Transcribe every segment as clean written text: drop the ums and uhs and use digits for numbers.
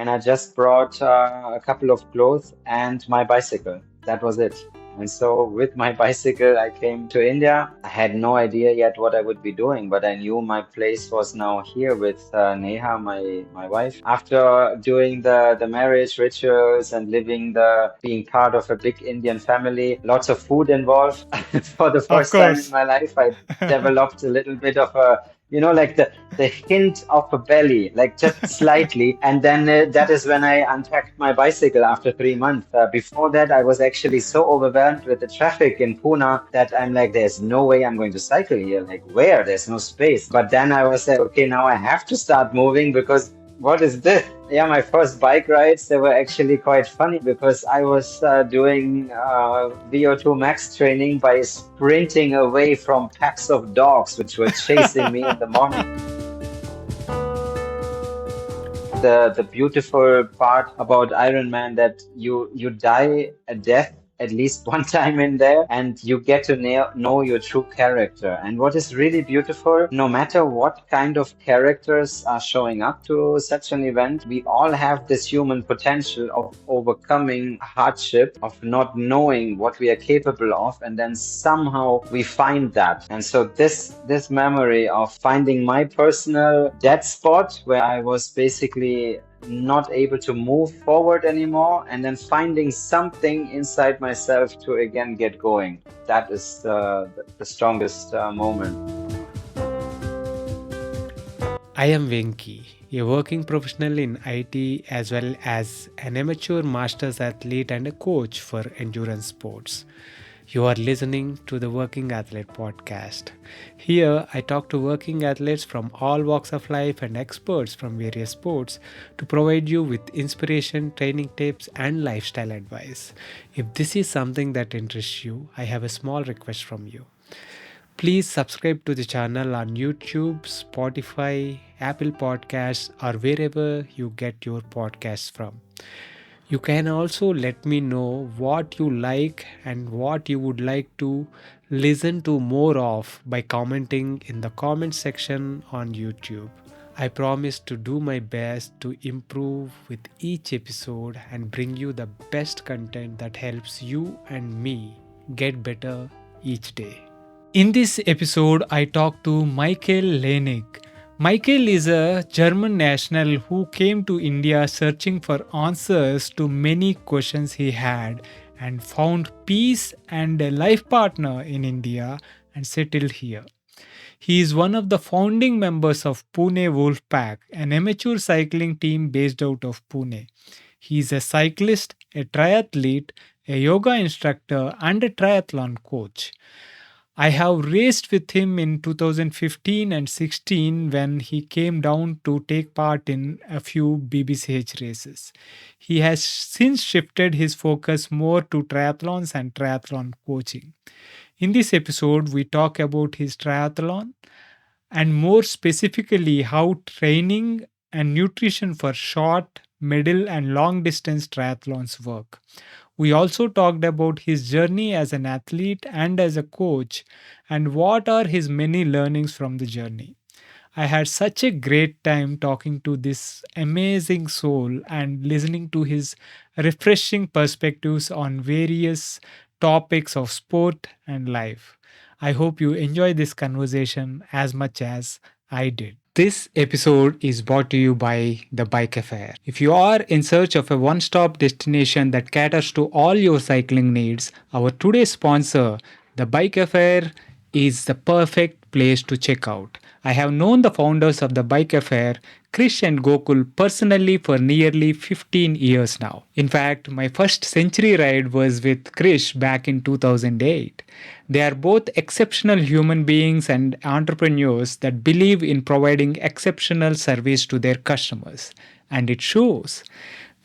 and I just brought a couple of clothes and my bicycle. That was it. And so with my bicycle, I came to India. I had no idea yet what I would be doing, but I knew my place was now here with Neha, my wife. After doing the marriage rituals and being part of a big Indian family, lots of food involved. For the Of first time in course. my life, I developed a little bit of a like the hint of a belly, like just slightly. And then that is when I unpacked my bicycle after 3 months. Before that, I was actually so overwhelmed with the traffic in Pune that I'm like, there's no way I'm going to cycle here. Like, where? There's no space. But then I was like, okay, now I have to start moving because what is this? Yeah, my first bike rides, they were actually quite funny because I was doing VO2 max training by sprinting away from packs of dogs which were chasing me in the morning. The beautiful part about Ironman that you die a death at least one time in there, and you get to know your true character. And what is really beautiful, no matter what kind of characters are showing up to such an event, we all have this human potential of overcoming hardship, of not knowing what we are capable of, and then somehow we find that. And so this memory of finding my personal dead spot where I was basically not able to move forward anymore, and then finding something inside myself to again get going. That is the strongest moment. I am Venki, a working professional in IT as well as an amateur masters athlete and a coach for endurance sports. You are listening to the Working Athlete podcast. Here, I talk to working athletes from all walks of life and experts from various sports to provide you with inspiration, training tips, and lifestyle advice. If this is something that interests you, I have a small request from you. Please subscribe to the channel on YouTube, Spotify, Apple Podcasts, or wherever you get your podcasts from. You can also let me know what you like and what you would like to listen to more of by commenting in the comment section on YouTube. I promise to do my best to improve with each episode and bring you the best content that helps you and me get better each day. In this episode, I talk to Michael Lehnig. Michael is a German national who came to India searching for answers to many questions he had and found peace and a life partner in India and settled here. He is one of the founding members of Pune Wolfpack, an amateur cycling team based out of Pune. He is a cyclist, a triathlete, a yoga instructor, and a triathlon coach. I have raced with him in 2015 and 16 when he came down to take part in a few BBCh races. He has since shifted his focus more to triathlons and triathlon coaching. In this episode, we talk about his triathlon and more specifically how training and nutrition for short, middle, and long distance triathlons work. We also talked about his journey as an athlete and as a coach, and what are his many learnings from the journey. I had such a great time talking to this amazing soul and listening to his refreshing perspectives on various topics of sport and life. I hope you enjoy this conversation as much as I did. This episode is brought to you by The Bike Affair. If you are in search of a one stop destination that caters to all your cycling needs, our today's sponsor, The Bike Affair, is the perfect place to check out. I have known the founders of The Bike Affair, Krish and Gokul, personally for nearly 15 years now. In fact, my first century ride was with Krish back in 2008. They are both exceptional human beings and entrepreneurs that believe in providing exceptional service to their customers. And it shows.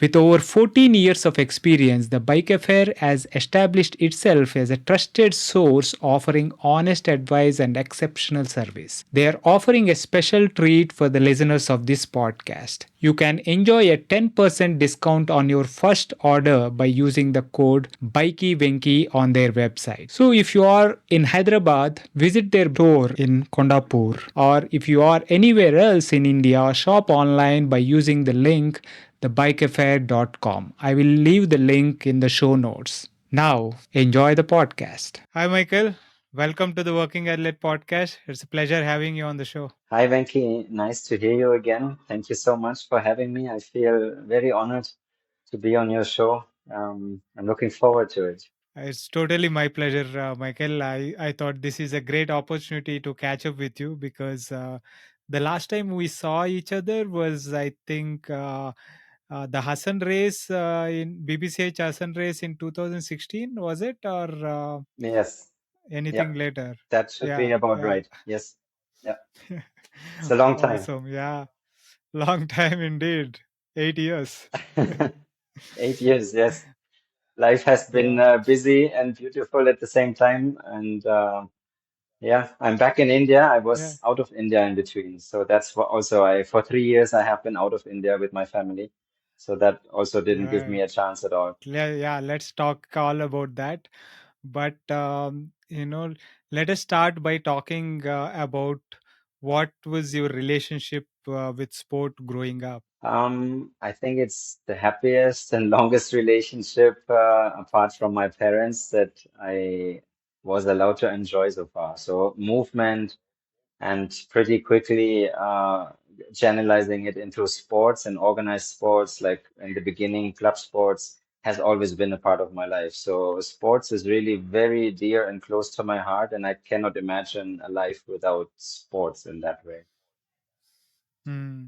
With over 14 years of experience, the Bike Affair has established itself as a trusted source offering honest advice and exceptional service. They are offering a special treat for the listeners of this podcast. You can enjoy a 10% discount on your first order by using the code BikeyVenki on their website. So if you are in Hyderabad, visit their store in Kondapur. Or if you are anywhere else in India, shop online by using the link thebikeaffair.com. I will leave the link in the show notes. Now, enjoy the podcast. Hi, Michael. Welcome to the Working Athlete podcast. It's a pleasure having you on the show. Hi, Venki. Nice to hear you again. Thank you so much for having me. I feel very honored to be on your show. I'm looking forward to it. It's totally my pleasure, Michael. I thought this is a great opportunity to catch up with you because the last time we saw each other was, I think, the Hassan race in BBCh Hassan race in 2016, was it? Or Yes. Yeah, anything later? that should be Yeah, about yeah. right. Yes. Yeah. It's a long time. Awesome. Yeah. Long time indeed. 8 years. 8 years, yes. Life has been Yeah. busy and beautiful at the same time. And yeah, I'm back in India. I Yeah. was out of India in between. So that's what also for 3 years I have been out of India with my family. So that also didn't give me Right. a chance at all. Yeah, let's talk all about that. But let us start by talking about what was your relationship with sport growing up. I think it's the happiest and longest relationship apart from my parents that I was allowed to enjoy so far. So movement and pretty quickly generalizing it into sports and organized sports, like in the beginning, club sports has always been a part of my life. So sports is really very dear and close to my heart, and I cannot imagine a life without sports in that way. Hmm.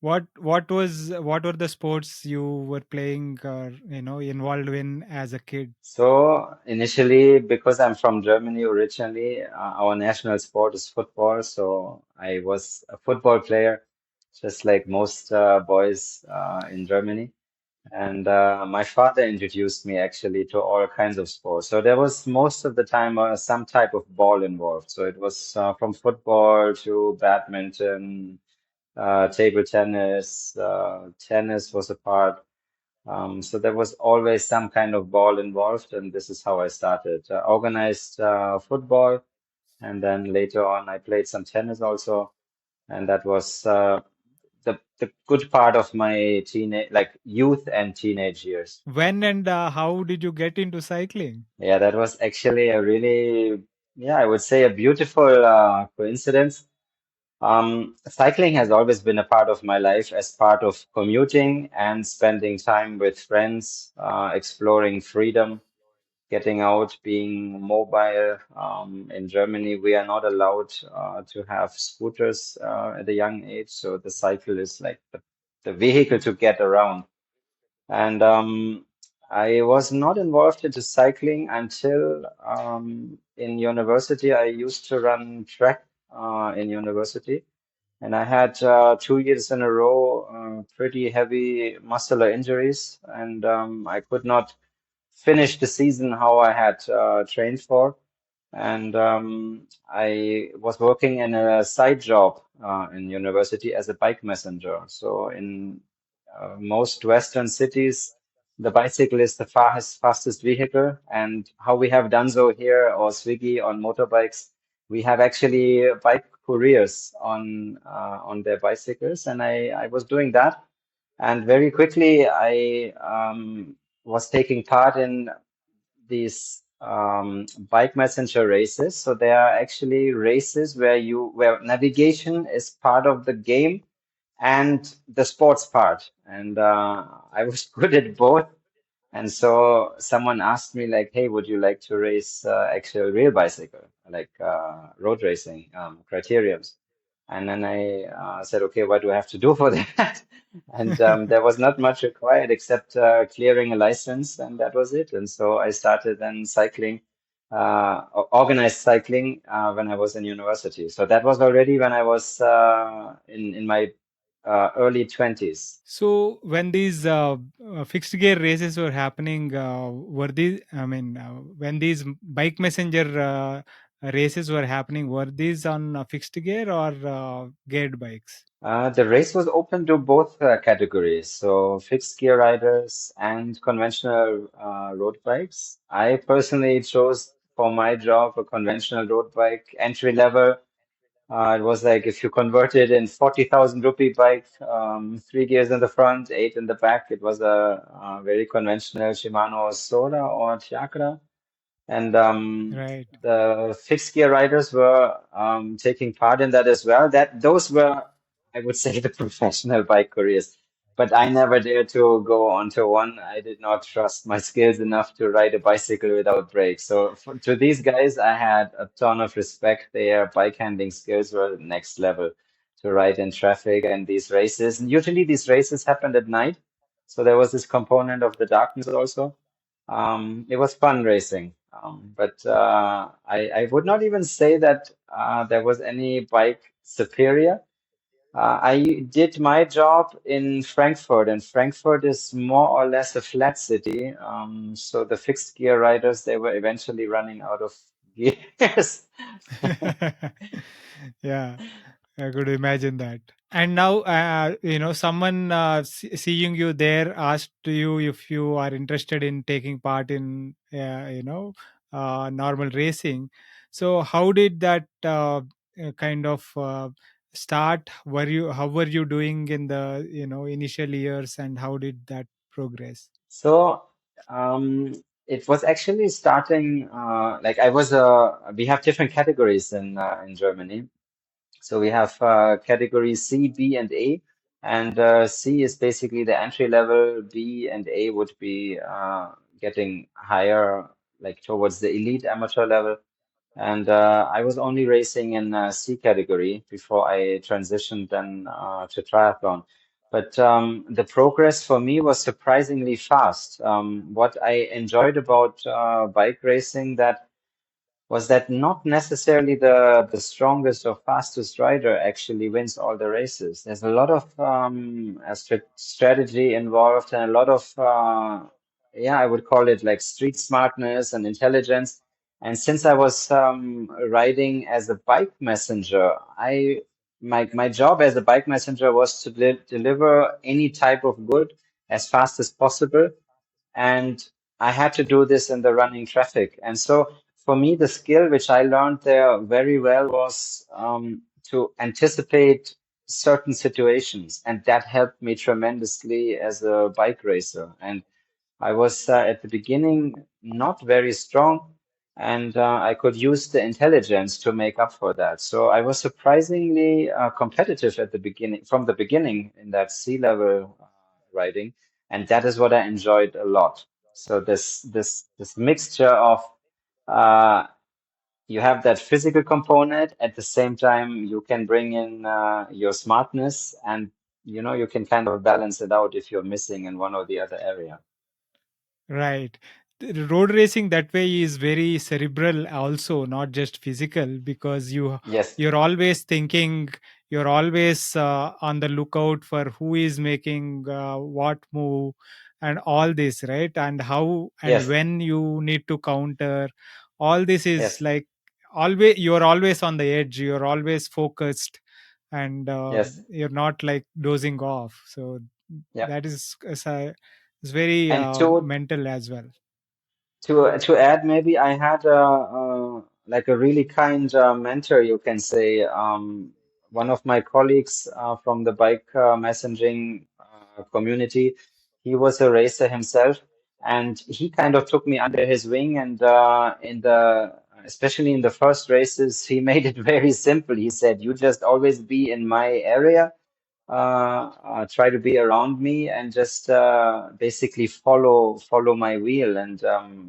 What were the sports you were playing or involved in as a kid? So initially, because I'm from Germany originally, our national sport is football. So I was a football player, just like most boys in Germany. And my father introduced me actually to all kinds of sports. So there was most of the time some type of ball involved. So it was from football to badminton, table tennis, tennis was a part. So there was always some kind of ball involved, and this is how I started. Organized football, and then later on I played some tennis also, and that was the good part of my teenage, like youth and teenage years. When and how did you get into cycling? Yeah, that was actually a really, yeah, I would say a beautiful coincidence. Cycling has always been a part of my life as part of commuting and spending time with friends, exploring freedom, getting out, being mobile. In Germany, we are not allowed to have scooters at a young age, so the cycle is like the vehicle to get around. And I was not involved into cycling until in university. I used to run track in university, and I had 2 years in a row pretty heavy muscular injuries, and I could not finish the season how I had trained for. And I was working in a side job in university as a bike messenger. So in most Western cities, the bicycle is the fastest vehicle. And how we have done so here or Swiggy on motorbikes, we have actually bike couriers on their bicycles. And I was doing that. And very quickly, I was taking part in these bike messenger races. So they are actually races where navigation is part of the game and the sports part. And I was good at both. And so someone asked me like, "Hey, would you like to race actual real bicycle, like road racing criteriums?" And then I said, "Okay, what do I have to do for that?" And there was not much required except clearing a license, and that was it. And so I started then cycling, organized cycling when I was in university. So that was already when I was in my early 20s. So when these fixed gear races were happening, were these? I mean, when these bike messenger races were happening, were these on fixed gear or geared bikes? The race was open to both categories, so fixed gear riders and conventional road bikes. I personally chose for my job a conventional road bike, entry level, It was like if you converted in 40,000 rupee bike, 3 gears in the front, eight in the back. It was a very conventional Shimano Sola or Chakra. And Right. the fixed gear riders were taking part in that as well. Those were, I would say, the professional bike couriers. But I never dared to go onto one. I did not trust my skills enough to ride a bicycle without brakes. So to these guys, I had a ton of respect. Their bike handling skills were next level to ride in traffic and these races. And usually these races happened at night. So there was this component of the darkness also. It was fun racing, but I would not even say that there was any bike superior. I did my job in Frankfurt, and Frankfurt is more or less a flat city. So the fixed gear riders, they were eventually running out of gears. Yeah, I could imagine that. And now, someone seeing you there asked you if you are interested in taking part in, normal racing. So, how did that kind of start? How were you doing in the, initial years, and how did that progress? So it was actually starting like we have different categories in Germany. So we have category C, B, and A. And C is basically the entry level. B and A would be getting higher, like towards the elite amateur level. And I was only racing in C category before I transitioned then to triathlon. But the progress for me was surprisingly fast. What I enjoyed about bike racing that not necessarily the strongest or fastest rider actually wins all the races. There's a lot of strategy involved and a lot of yeah, I would call it like street smartness and intelligence. And since I was riding as a bike messenger, my job as a bike messenger was to deliver any type of good as fast as possible, and I had to do this in the running traffic. And so for me, the skill which I learned there very well was to anticipate certain situations, and that helped me tremendously as a bike racer. And I was at the beginning not very strong, and I could use the intelligence to make up for that. So I was surprisingly competitive at the beginning, from the beginning in that sea level riding, and that is what I enjoyed a lot. So this mixture of uh, you have that physical component at the same time you can bring in your smartness, and you can kind of balance it out if you're missing in one or the other area. Right. The road racing that way is very cerebral also, not just physical, because Yes, you're always thinking, you're always on the lookout for who is making what move and all this, right? And how and yes, when you need to counter. All this is yes, like always you're always on the edge, you're always focused, and yes. you're not like dozing off. So Yeah. that is very And mental as well. to add, maybe I had like a really kind mentor, you can say. One of my colleagues from the bike messaging community, he was a racer himself, and he kind of took me under his wing. And especially in the first races, he made it very simple. He said, "You just always be in my area, try to be around me, and just basically follow my wheel." And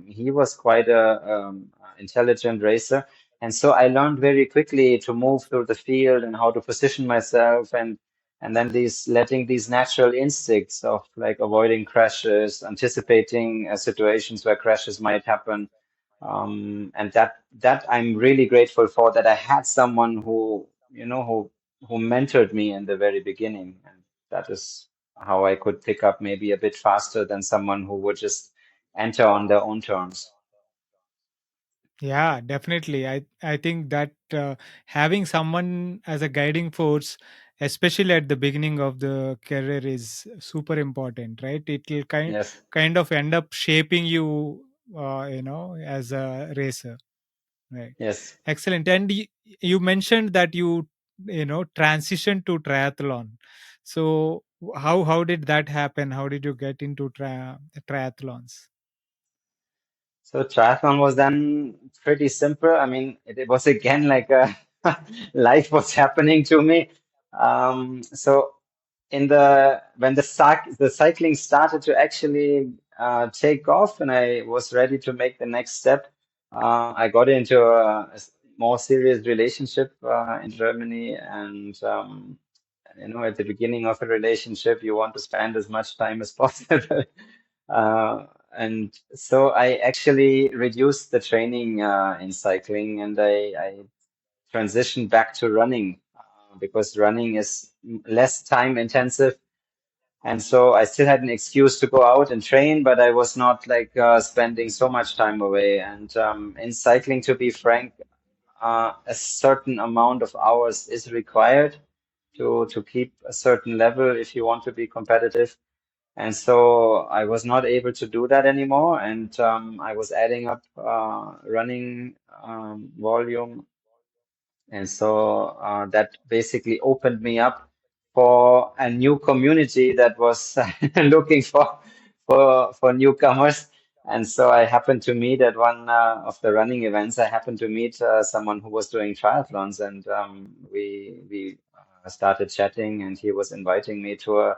he was quite a intelligent racer, and so I learned very quickly to move through the field and how to position myself, and then these letting these natural instincts of like avoiding crashes, anticipating situations where crashes might happen. And that I'm really grateful for, that I had someone who mentored me in the very beginning. And that is how I could pick up maybe a bit faster than someone who would just enter on their own terms. Yeah, definitely. I think that having someone as a guiding force, especially at the beginning of the career, is super important, right? It will Yes. kind of end up shaping you, as a racer. Right. Yes. Excellent. And you mentioned that you transitioned to triathlon. So how did that happen? How did you get into triathlons? So triathlon was then pretty simple. I mean, it was again like a life was happening to me. So in when the cycling started to actually take off, and I was ready to make the next step, I got into a more serious relationship in Germany, and at the beginning of a relationship, you want to spend as much time as possible. And so I actually reduced the training in cycling, and I transitioned back to running because running is less time intensive. And so I still had an excuse to go out and train, but I was not like spending so much time away. And in cycling, to be frank, a certain amount of hours is required to keep a certain level if you want to be competitive. And so I was not able to do that anymore. And I was adding up running volume. And so that basically opened me up for a new community that was looking for newcomers. And so I happened to meet at one of the running events. I happened to meet someone who was doing triathlons, and we started chatting, and he was inviting me to a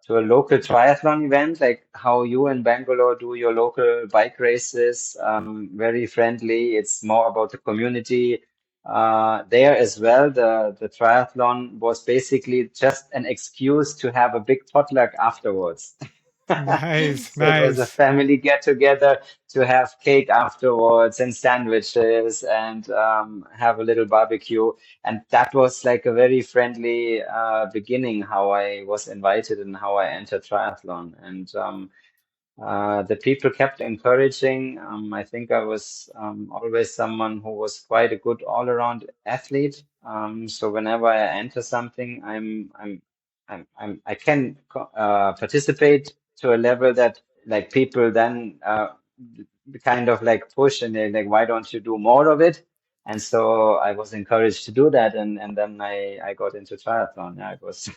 local triathlon event, like how you in Bangalore do your local bike races. Very friendly. It's more about the community there as well. The triathlon was basically just an excuse to have a big potluck afterwards. Nice, So it was a nice. family get together to have cake afterwards and sandwiches and have a little barbecue. And that was like a very friendly beginning, how I was invited and how I entered triathlon. And the people kept encouraging. I think I was always someone who was quite a good all-around athlete. So whenever I enter something, I can participate to a level that like people then kind of like push, and they're like, why don't you do more of it? And so I was encouraged to do that, and then I got into triathlon. Yeah, it was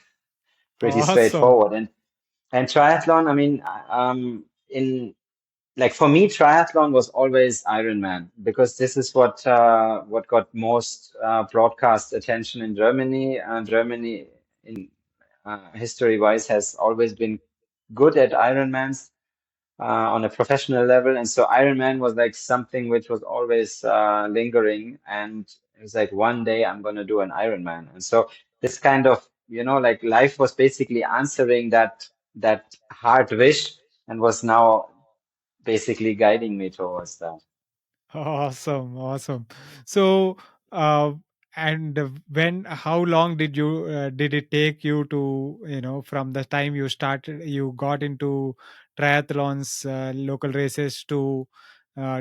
pretty Awesome. straightforward. And triathlon, I mean, in like for me, triathlon was always Ironman because this is what got most broadcast attention in Germany. Germany, in history-wise, has always been good at Ironmans on a professional level, and so Ironman was like something which was always lingering, and it was like one day I'm gonna do an Ironman, and so this kind of like life was basically answering that hard wish and was now basically guiding me towards that. Awesome, awesome. So, uh, and how long did it take you to, from the time you got into triathlons, local races to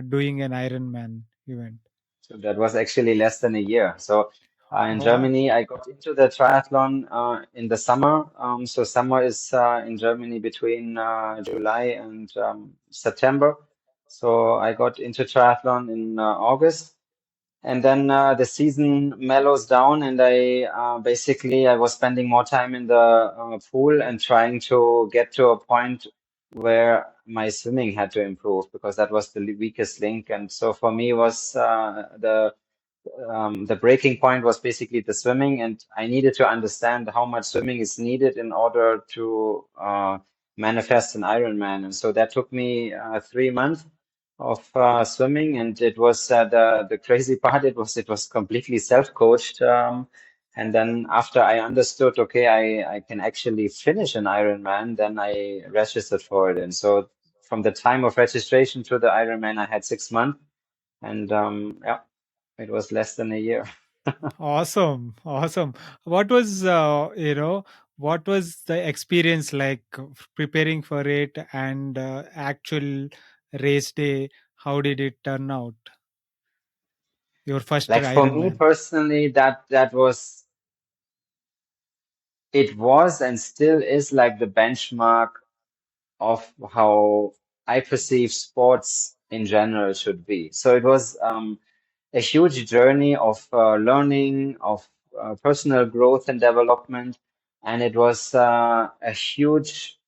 doing an Ironman event? So that was actually less than a year. So in Oh, Germany, I got into the triathlon in the summer. So summer is in Germany between July and September. So I got into triathlon in August. And then the season mellows down, and I was spending more time in the pool and trying to get to a point where my swimming had to improve because that was the weakest link. And so for me was the breaking point was basically the swimming, and I needed to understand how much swimming is needed in order to manifest an Ironman. And so that took me 3 months of swimming, and it was the crazy part. It was completely self-coached. And then after I understood, okay, I can actually finish an Ironman, then I registered for it. And so from the time of registration to the Ironman, I had 6 months, and yeah. It was less than a year. awesome, awesome. What was, what was the experience like preparing for it and actual race day? How did it turn out? Your first Like for me Ironman. personally, that was it was and still is like the benchmark of how I perceive sports in general should be. So a huge journey of learning, of personal growth and development, and it was a huge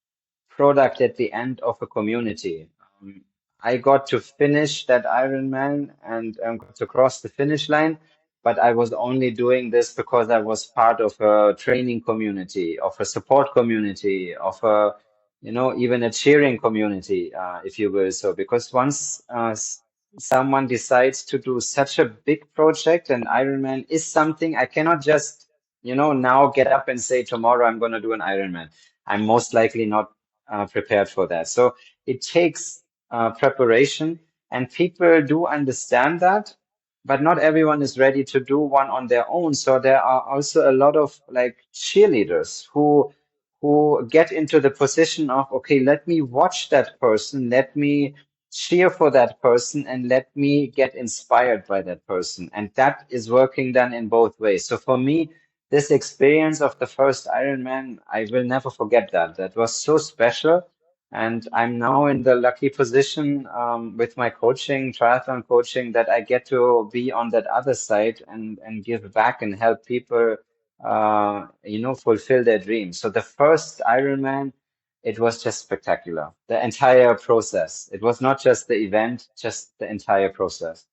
product at the end of a community. Um, I got to finish that Ironman and got to cross the finish line, but I was only doing this because I was part of a training community, of a support community, of a, even a cheering community, if you will. So, because once someone decides to do such a big project, and Ironman is something I cannot just, now get up and say tomorrow I'm going to do an Ironman. I'm most likely not prepared for that. So it takes preparation, and people do understand that, but not everyone is ready to do one on their own. So there are also a lot of like cheerleaders who get into the position of, okay, let me watch that person, let me cheer for that person, and let me get inspired by that person. And that is working then in both ways. So for me, this experience of the first Ironman, I will never forget that. That was so special. And I'm now in the lucky position with my coaching, triathlon coaching, that I get to be on that other side and give back and help people, fulfill their dreams. So the first Ironman, it was just spectacular. The entire process. It was not just the event, just the entire process.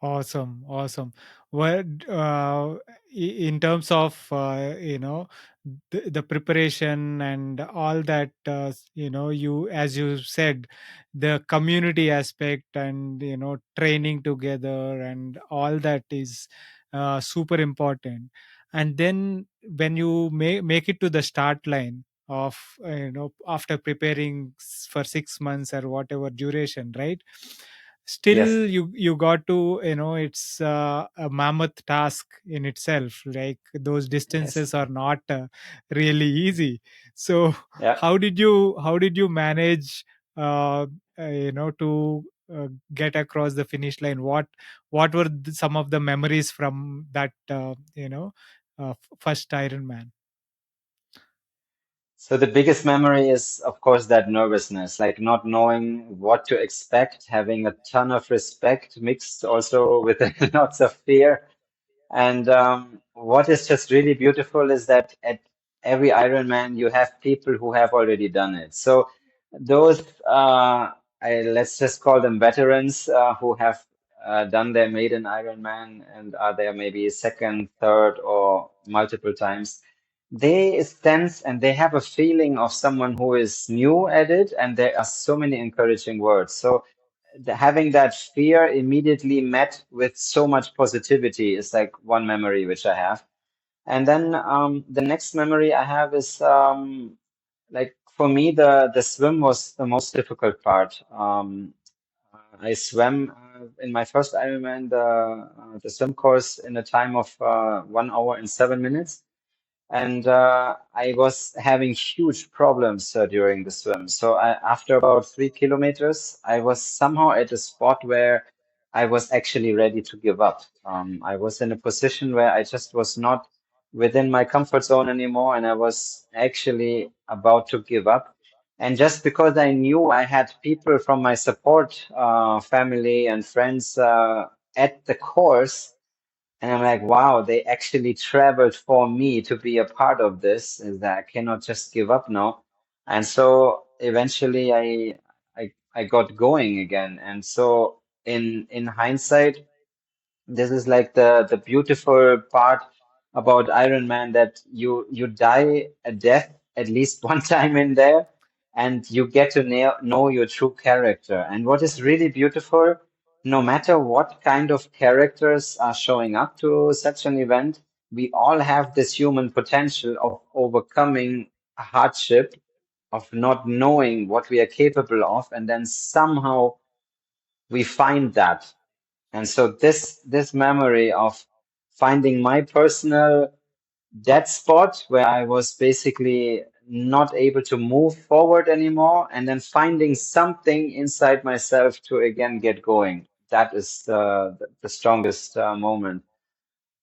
Awesome, awesome. What in terms of the preparation and all that, you, as you said, the community aspect and training together and all that is super important. And then when you make it to the start line of after preparing for 6 months or whatever duration, right? Yes, Still you got to, it's a mammoth task in itself. Like, those yes, distances are not really easy. So yeah. how did you manage uh, to get across the finish line? What were some of the memories from that first Ironman? So the biggest memory is, of course, that nervousness, like not knowing what to expect, having a ton of respect mixed also with lots of fear. And what is just really beautiful is that at every Ironman, you have people who have already done it. So those, let's just call them veterans, who have done their maiden Ironman and are there maybe second, third, or multiple times. They sense and they have a feeling of someone who is new at it, and there are so many encouraging words. So having that fear immediately met with so much positivity is like one memory which I have. And then the next memory I have is like for me the swim was the most difficult part. I swam in my first Ironman the swim course in a time of 1 hour and 7 minutes, and I was having huge problems during the swim. So after about 3 kilometers, I was somehow at a spot where I was actually ready to give up. I was in a position where I just was not within my comfort zone anymore, and I was actually about to give up. And just because I knew I had people from my support, family and friends at the course, and I'm like, wow, they actually traveled for me to be a part of this, is that I cannot just give up now. And so eventually I got going again. And so in hindsight, this is like the beautiful part about Ironman, that you die a death at least one time in there, and you get to know your true character. And what is really beautiful, no matter what kind of characters are showing up to such an event, we all have this human potential of overcoming a hardship, of not knowing what we are capable of, and then somehow we find that. And so this memory of finding my personal dead spot where I was basically not able to move forward anymore, and then finding something inside myself to again get going. That is the strongest moment.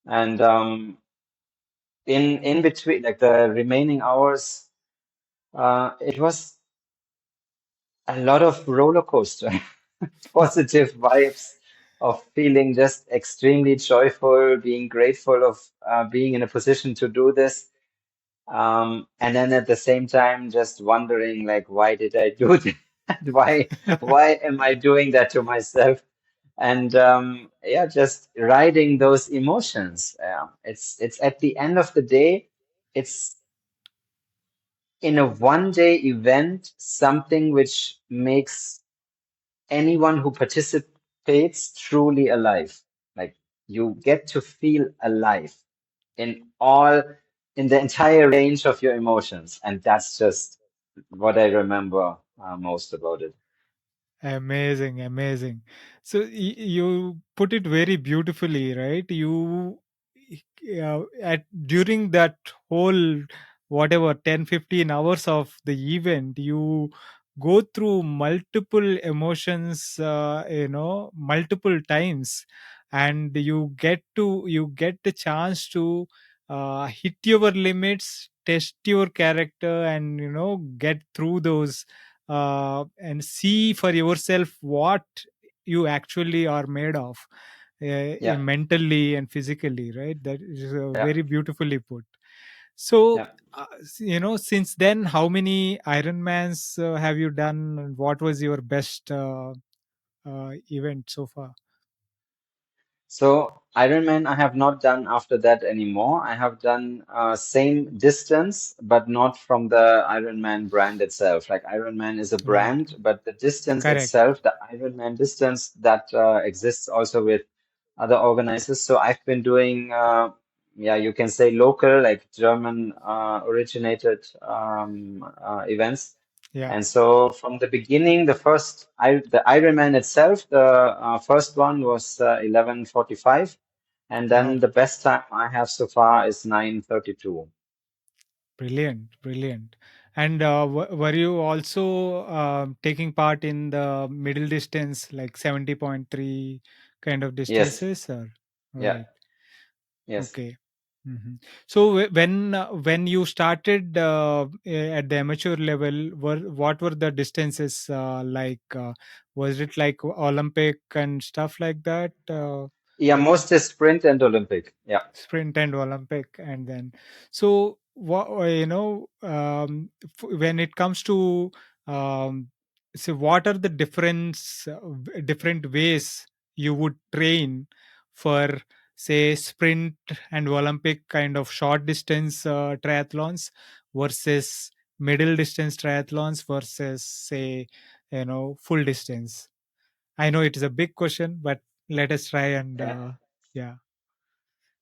And in between, like the remaining hours, it was a lot of roller coaster, positive vibes, of feeling just extremely joyful, being grateful of being in a position to do this. And then at the same time, just wondering like, why did I do that? Why am I doing that to myself? And yeah, just riding those emotions. It's at the end of the day, it's in a one day event, something which makes anyone who participates truly alive. Like you get to feel alive in all, in the entire range of your emotions. And that's just what I remember most about it. Amazing, amazing. So you put it very beautifully, right? You at during that whole whatever 10, 15 hours of the event, you go through multiple emotions, multiple times, and you get the chance to hit your limits, test your character, and get through those and see for yourself what you actually are made of, Yeah, mentally and physically, right? That is yeah, very beautifully put. So yeah. since then, how many Ironmans have you done, and what was your best event so far? So Ironman, I have not done after that anymore. I have done same distance, but not from the Ironman brand itself. Like Ironman is a Right. brand, but the distance Correct. itself, the Ironman distance that exists also with other organizers. So I've been doing, yeah, you can say local, like German originated events. Yeah. And so from the beginning, the Ironman itself, the first one was 11:45, and then Wow. the best time I have so far is 9:32. Brilliant, brilliant. And were you also taking part in the middle distance, like 70.3 kind of Yes, distances? Or yeah, right? yes. Okay. So when you started at the amateur level, what were the distances like? Was it like Olympic and stuff like that? Yeah, most is sprint and Olympic. Yeah. Sprint and Olympic, and then so what when it comes to um, so what are the different ways you would train for, say, sprint and Olympic kind of short distance triathlons versus middle distance triathlons versus, say, full distance? I know it is a big question, but let us try and Yeah. yeah.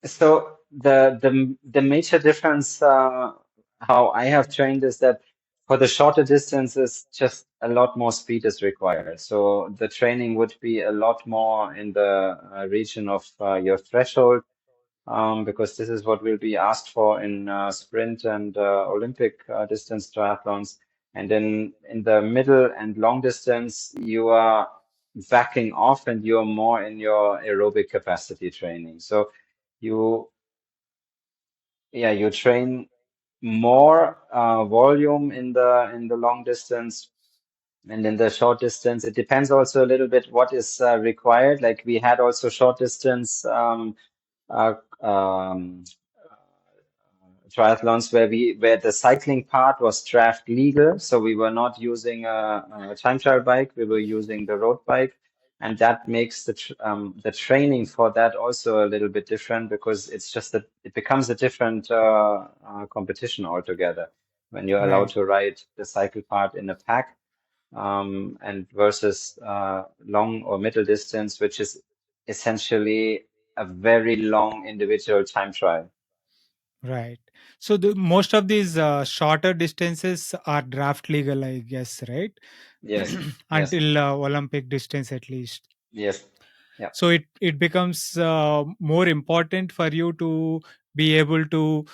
So the major difference how I have trained is that for the shorter distances, just a lot more speed is required. So the training would be a lot more in the region of your threshold, because this is what will be asked for in sprint and Olympic distance triathlons. And then in the middle and long distance, you are backing off and you're more in your aerobic capacity training. So you, yeah, you train more volume in the long distance, and in the short distance. It depends also a little bit what is required. Like we had also short distance uh, um, triathlons where the cycling part was draft legal, so we were not using a time trial bike, we were using the road bike, and that makes the training for that also a little bit different, because it's just that it becomes a different competition altogether when you're allowed Right. to ride the cycle part in a pack, and versus long or middle distance, which is essentially a very long individual time trial. Right. So the most of these shorter distances are draft legal, I guess, right? Yes, yes. Until Olympic distance at least. Yes. Yeah. So it becomes more important for you to be able to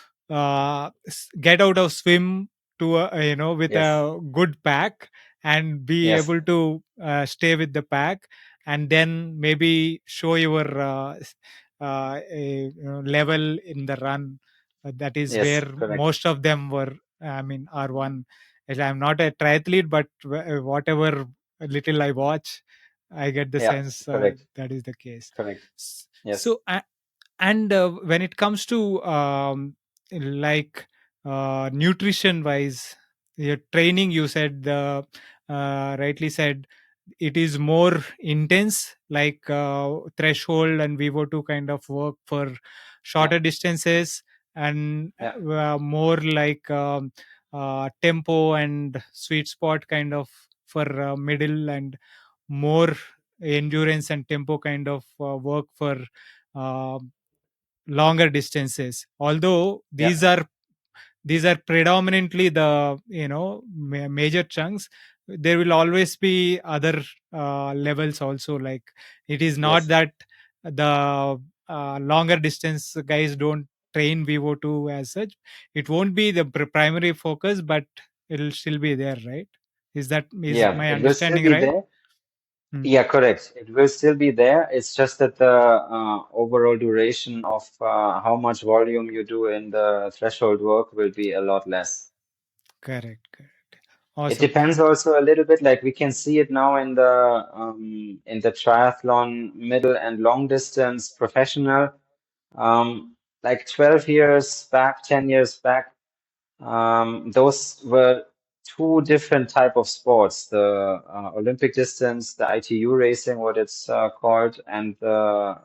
get out of swim to with Yes. a good pack, and be Yes. able to stay with the pack, and then maybe show your level in the run. That is Yes. where Correct. most of them were, I mean, are one. As I'm not a triathlete, but whatever little I watch, I get the Yeah, sense correct, that is the case. correct. Yes. So, and when it comes to like nutrition wise, your training, you said the rightly said it is more intense, like threshold and VO2 kind of work for Yeah, shorter distances, and yeah, more like tempo and sweet spot kind of for middle, and more endurance and tempo kind of work for uh, longer distances. Although yeah. these are predominantly the major chunks, there will always be other levels also. Like, it is not Yes. that the longer distance guys don't train VO2 as such. It won't be the primary focus, but it'll still be there, right? Is Yeah, my it will still understanding be right? there. Hmm. Yeah, correct. It will still be there. It's just that the overall duration of how much volume you do in the threshold work will be a lot less. Correct. It Awesome. depends also a little bit, like we can see it now in the triathlon middle and long distance professional. Like 12 years back, 10 years back, those were two different type of sports: the Olympic distance, the ITU racing, what it's called, and the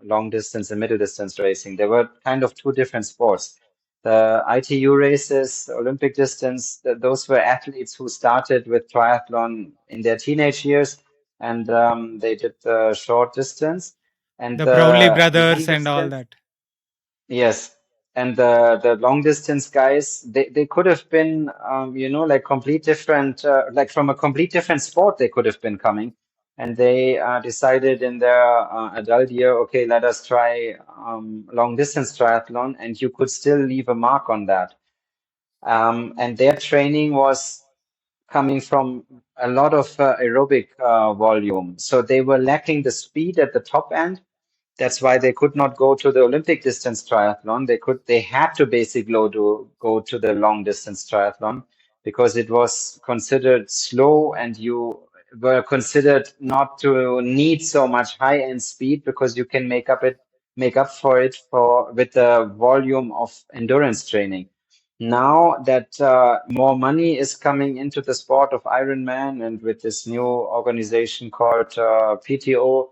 long distance and middle distance racing. They were kind of two different sports. The ITU races, Olympic distance, those were athletes who started with triathlon in their teenage years, and they did the short distance. And The Brownlee the long brothers and all distance, that. yes, and the long distance guys, they could have been, like complete different, like from a complete different sport. They could have been coming, and they decided in their adult year, okay, let us try long distance triathlon, and you could still leave a mark on that. And their training was coming from a lot of aerobic volume, so they were lacking the speed at the top end. That's why they could not go to the Olympic distance triathlon. They had to basically go to the long distance triathlon because it was considered slow, and you were considered not to need so much high end speed because you can make up for it with the volume of endurance training. Now that more money is coming into the sport of Ironman, and with this new organization called PTO,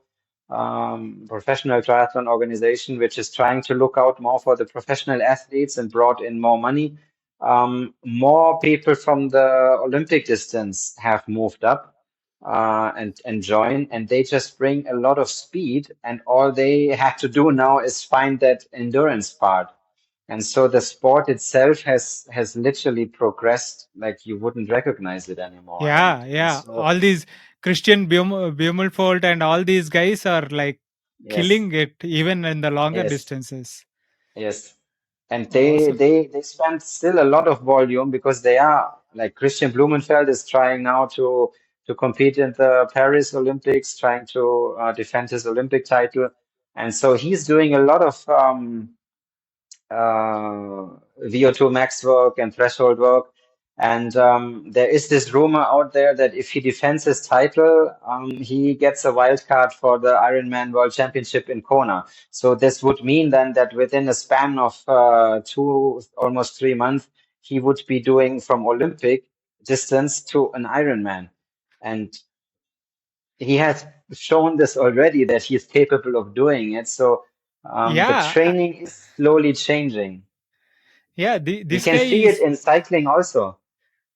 professional triathlon organization, which is trying to look out more for the professional athletes and brought in more money. More people from the Olympic distance have moved up and join, and they just bring a lot of speed. And all they have to do now is find that endurance part. And so the sport itself has literally progressed like you wouldn't recognize it anymore. And Yeah. so All these Christian Blumenfeld and all these guys are like yes, killing it even in the longer yes. distances. Yes, and Awesome. they spend still a lot of volume because they are like Christian Blumenfeld is trying now to compete in the Paris Olympics, trying to defend his Olympic title, and so he's doing a lot of VO2 max work and threshold work. And there is this rumor out there that if he defends his title, he gets a wild card for the Ironman World Championship in Kona. So this would mean then that within a span of almost 3 months, he would be doing from Olympic distance to an Ironman. And he has shown this already that he's capable of doing it. So the Yeah, training is slowly changing. yeah. We This can guy see it is in cycling also,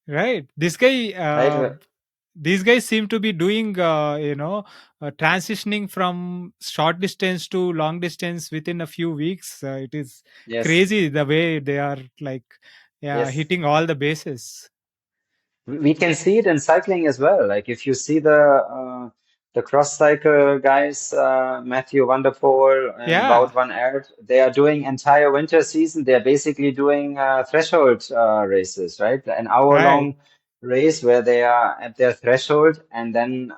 right. This guy. right? These guys seem to be doing, transitioning from short distance to long distance within a few weeks. It is Yes, crazy the way they are like, yeah, yes. hitting all the bases. We can see it in cycling as well. Like if you see the cross cycle guys, Matthew Van der Poel and Wout Yeah, van Aert, they are doing entire winter season. They're basically doing threshold races, right? An hour right. long race where they are at their threshold, and then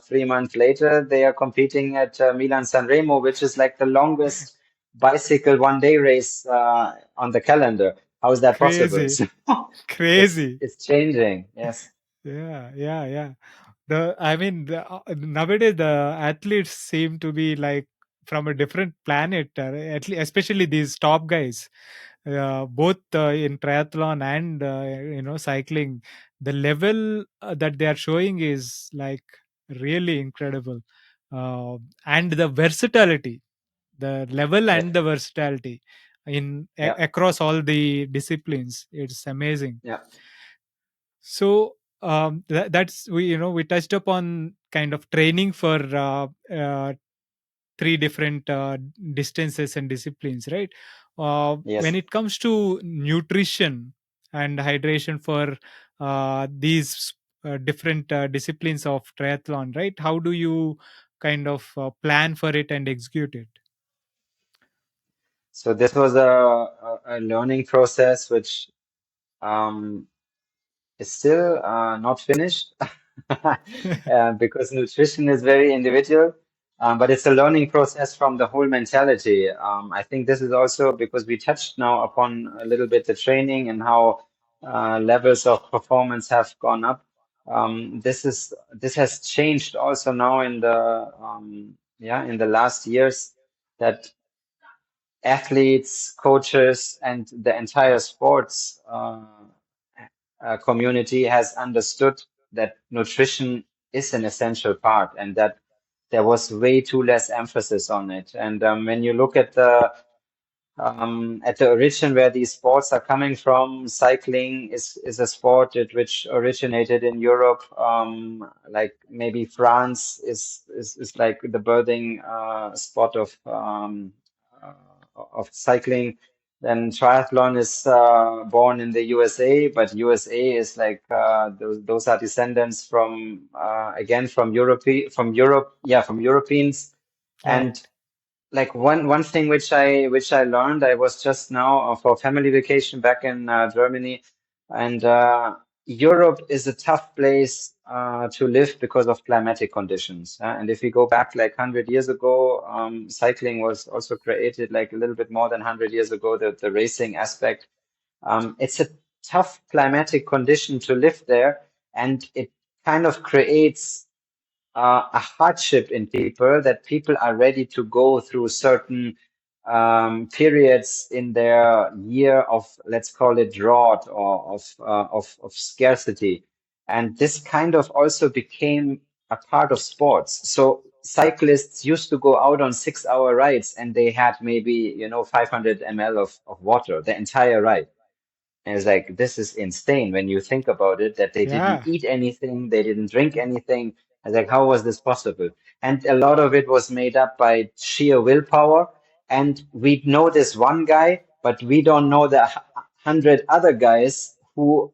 3 months later they are competing at Milan San Remo, which is like the longest bicycle 1 day race on the calendar. How is that possible? Crazy. It's Crazy. it's changing. Yes. Yeah. Nowadays the athletes seem to be like from a different planet, at least especially these top guys, both in triathlon and cycling. The level that they are showing is like really incredible, uh, and the versatility, the level Yeah, and the versatility yeah, across all the disciplines, it's amazing. yeah. So that's we touched upon kind of training for three different distances and disciplines, right? When Yes. it comes to nutrition and hydration for these different disciplines of triathlon, right? How do you kind of plan for it and execute it? So this was a learning process which um, is still not finished because nutrition is very individual, but it's a learning process from the whole mentality. I think this is also because we touched now upon a little bit the training and how levels of performance have gone up. This has changed also now in the in the last years that athletes, coaches, and the entire sports community has understood that nutrition is an essential part and that there was way too less emphasis on it. And when you look at the origin where these sports are coming from, cycling is a sport which originated in Europe. Like maybe France is like the birthing spot uh, of cycling. Then triathlon is born in the USA, but USA is like those are descendants from again from Europe, yeah, from Europeans. And Right. like one thing which I learned, I was just now for family vacation back in Germany, and Europe is a tough place to live because of climatic conditions. And if we go back like 100 years ago, cycling was also created like a little bit more than 100 years ago, the racing aspect. It's a tough climatic condition to live there, and it kind of creates a hardship in people that people are ready to go through certain periods in their year of, let's call it, drought or of scarcity. And this kind of also became a part of sports. So cyclists used to go out on 6 hour rides and they had maybe, 500 ml of water the entire ride. And it's like, this is insane when you think about it, that they didn't Yeah. eat anything, they didn't drink anything. I was like, how was this possible? And a lot of it was made up by sheer willpower. And we know this one guy, but we don't know the 100 other guys who,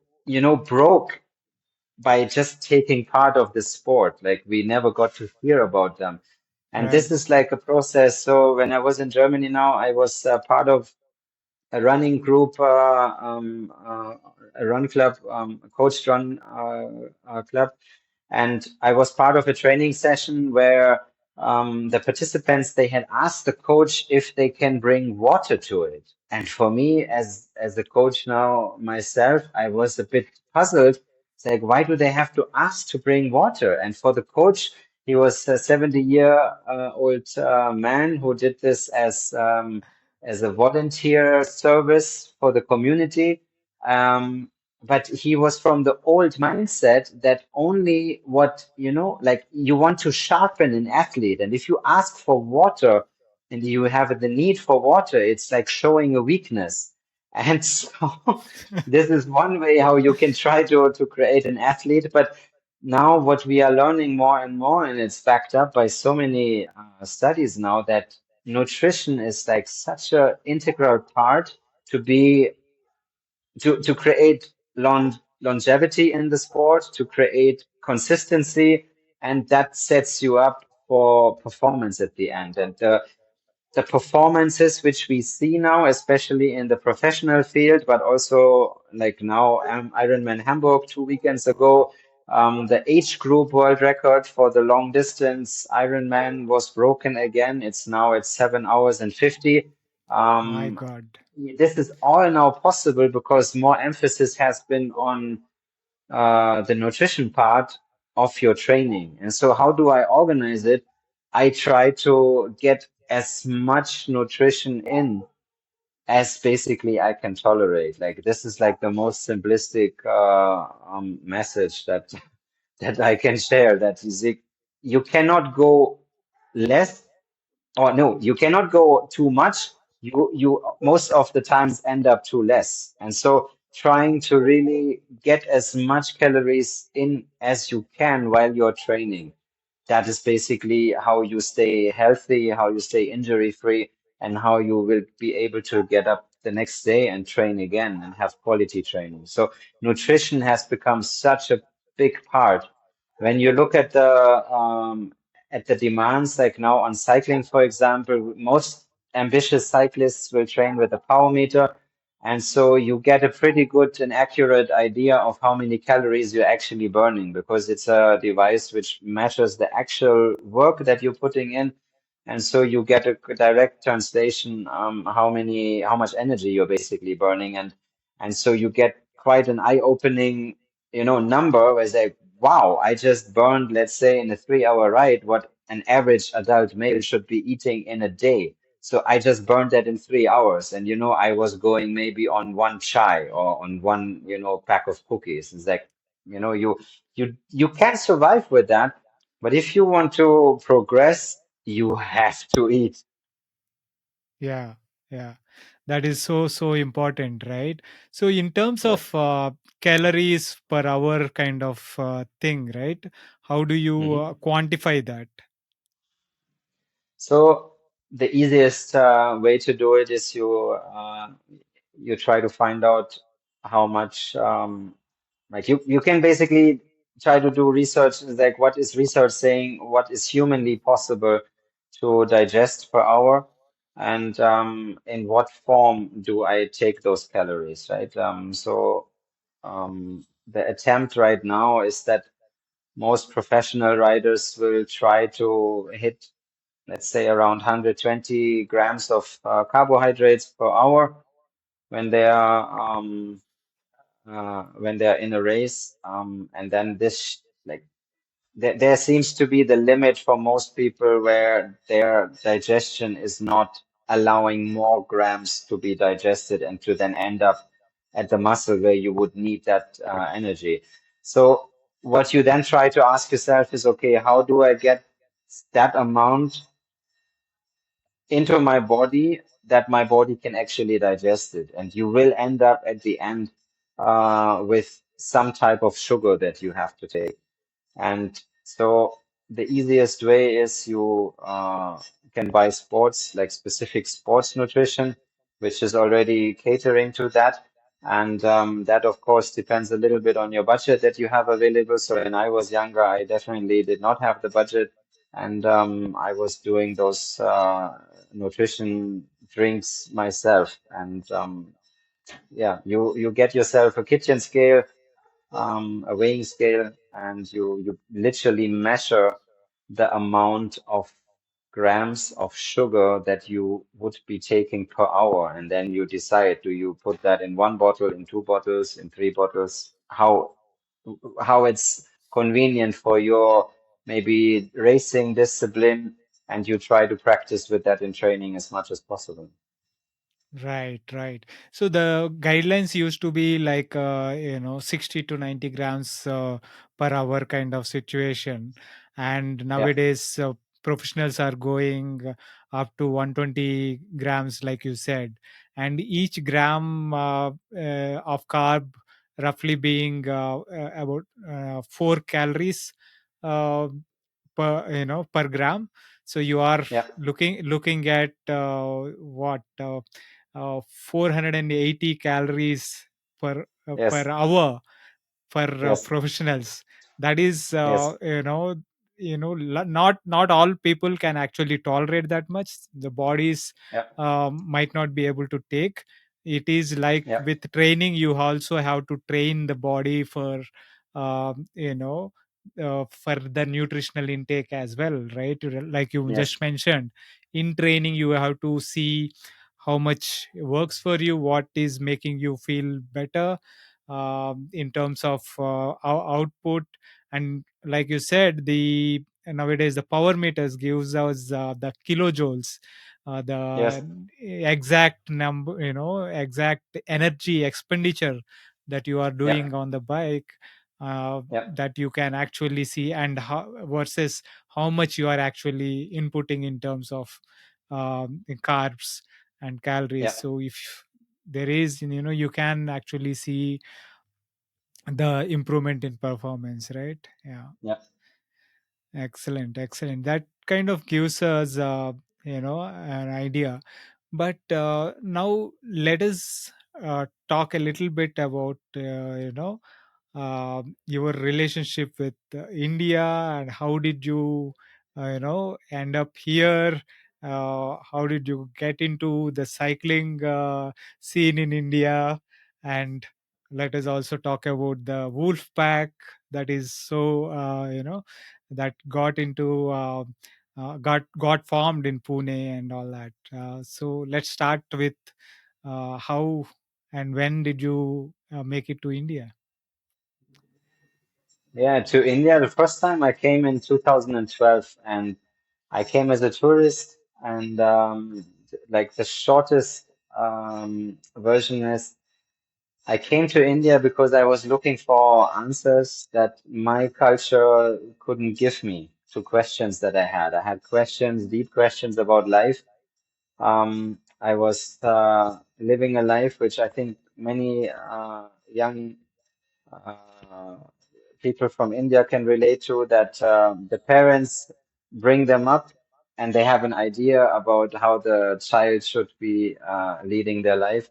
broke by just taking part of the sport. Like we never got to hear about them. And Right. this is like a process. So when I was in Germany now, I was part of a running group, a run club, a coached run club. And I was part of a training session where the participants, they had asked the coach if they can bring water to it. And for me, as a coach now myself, I was a bit puzzled. It's like, why do they have to ask to bring water? And for the coach, he was a 70-year-old man who did this as a volunteer service for the community. But he was from the old mindset that only what, like you want to sharpen an athlete. And if you ask for water and you have the need for water, it's like showing a weakness. And so this is one way how you can try to create an athlete. But now what we are learning more and more, and it's backed up by so many studies now, that nutrition is like such a integral part to be to create longevity in the sport, to create consistency, and that sets you up for performance at the end. And the performances which we see now, especially in the professional field, but also like now Ironman Hamburg 2 weekends ago, the age group world record for the long distance Ironman was broken again. It's now at 7 hours and 50. My Um, God. this is all now possible because more emphasis has been on the nutrition part. of your training. And so how do I organize it? I try to get as much nutrition in as basically I can tolerate. Like this is like the most simplistic message that that I can share. That is, you cannot go less, or no, you cannot go too much. You most of the times end up too less. And so trying to really get as much calories in as you can while you're training, that is basically how you stay healthy, how you stay injury free, and how you will be able to get up the next day and train again and have quality training. So nutrition has become such a big part. When you look at the demands, like now on cycling, for example, most ambitious cyclists will train with a power meter. And so you get a pretty good and accurate idea of how many calories you're actually burning, because it's a device which measures the actual work that you're putting in. And so you get a direct translation, how much energy you're basically burning. And so you get quite an eye-opening, number where it's like, wow, I just burned, let's say in a 3 hour ride, what an average adult male should be eating in a day. So I just burned that in 3 hours. And, I was going maybe on one chai or on one, pack of cookies. It's like, you can survive with that. But if you want to progress, you have to eat. Yeah, yeah. That is so, so important, right? So, in terms Yes. of calories per hour kind of thing, right? How do you Mhm. quantify that? So the easiest way to do it is you try to find out how much like you can basically try to do research, like what is research saying, what is humanly possible to digest per hour, and in what form do I take those calories, right? The attempt right now is that most professional riders will try to hit, let's say, around 120 grams of carbohydrates per hour when they are in a race, and then this like there seems to be the limit for most people where their digestion is not allowing more grams to be digested and to then end up at the muscle where you would need that energy. So what you then try to ask yourself is, okay, how do I get that amount into my body that my body can actually digest it? And you will end up at the end with some type of sugar that you have to take. And so the easiest way is you can buy sports, like specific sports nutrition, which is already catering to that. And that, of course, depends a little bit on your budget that you have available. So when I was younger, I definitely did not have the budget. And I was doing those nutrition drinks myself. And yeah, you get yourself a kitchen scale, a weighing scale, and you literally measure the amount of grams of sugar that you would be taking per hour, and then you decide, do you put that in one bottle, in two bottles, in three bottles, how it's convenient for your maybe racing discipline, and you try to practice with that in training as much as possible. Right, right. So the guidelines used to be like 60 to 90 grams per hour kind of situation, and Yeah, nowadays professionals are going up to 120 grams, like you said, and each gram of carb roughly being about 4 calories uh, per gram. So you are yeah, looking at 480 calories per yes, hour for yes, professionals. That is yes, not all people can actually tolerate that much. The bodies yeah, might not be able to take. It is like yeah, with training, you also have to train the body for um, you know for the nutritional intake as well, right? Like you just yes, mentioned, in training you have to see how much works for you, what is making you feel better in terms of output, And like you said, the nowadays the power meters gives us the kilojoules, Yes. the exact number, exact energy expenditure that you are Yeah. doing on the bike, Yeah. that you can actually see, and how versus how much you are actually inputting in terms of carbs and calories. Yeah. So if there is, you can actually see the improvement in performance, right? Yeah. Yeah. Excellent, excellent. That kind of gives us, an idea. But now let us talk a little bit about, your relationship with India, and how did you, end up here? How did you get into the cycling scene in India? And let us also talk about the Wolfpack that is so, that got into got formed in Pune and all that. So let's start with how and when did you make it to India? Yeah. To India, the first time I came in 2012, and I came as a tourist, and like the shortest version is I came to India because I was looking for answers that my culture couldn't give me to questions that I had. I had questions, deep questions about life. I was living a life which I think many young uh, people from India can relate to, that the parents bring them up and they have an idea about how the child should be leading their life.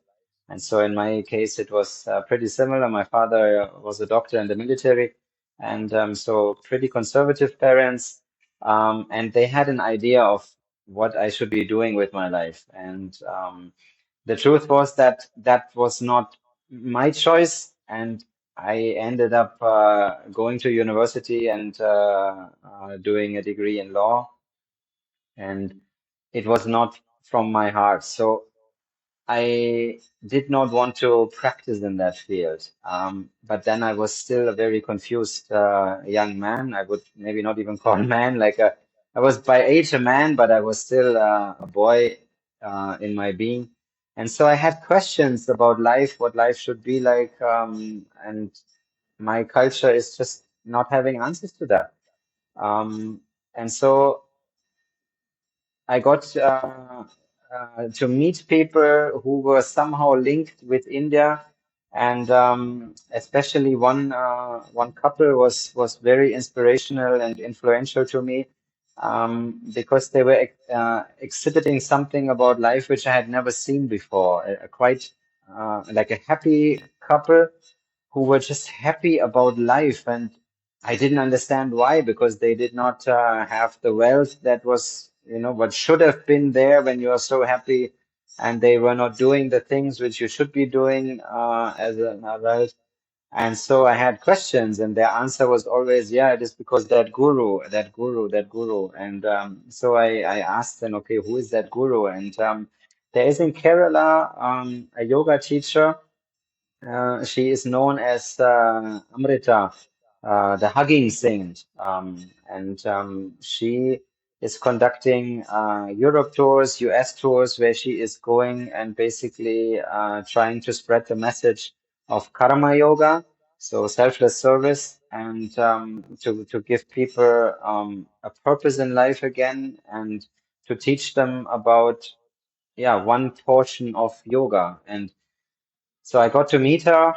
And so in my case, it was pretty similar. My father was a doctor in the military, and so pretty conservative parents. And they had an idea of what I should be doing with my life. And the truth was that that was not my choice, and I ended up going to university and doing a degree in law, and it was not from my heart. So I did not want to practice in that field. But then I was still a very confused young man. I would maybe not even call man, I was by age a man, but I was still a boy in my being. And so I had questions about life, what life should be like, and my culture is just not having answers to that. And so I got to meet people who were somehow linked with India, and especially one couple was very inspirational and influential to me, because they were exhibiting something about life which I had never seen before. A quite like a happy couple who were just happy about life, and I didn't understand why, because they did not have the wealth that was, what should have been there when you are so happy, and they were not doing the things which you should be doing as an adult. And so I had questions, and their answer was always, yeah, it is because that guru, that guru, that guru. And so I asked them, okay, who is that guru? And there is in Kerala a yoga teacher. She is known as Amrita, the hugging saint, and she is conducting Europe tours, US tours, where she is going and basically trying to spread the message of karma yoga, so selfless service, and to give people a purpose in life again, and to teach them about, yeah, one portion of yoga. And so I got to meet her.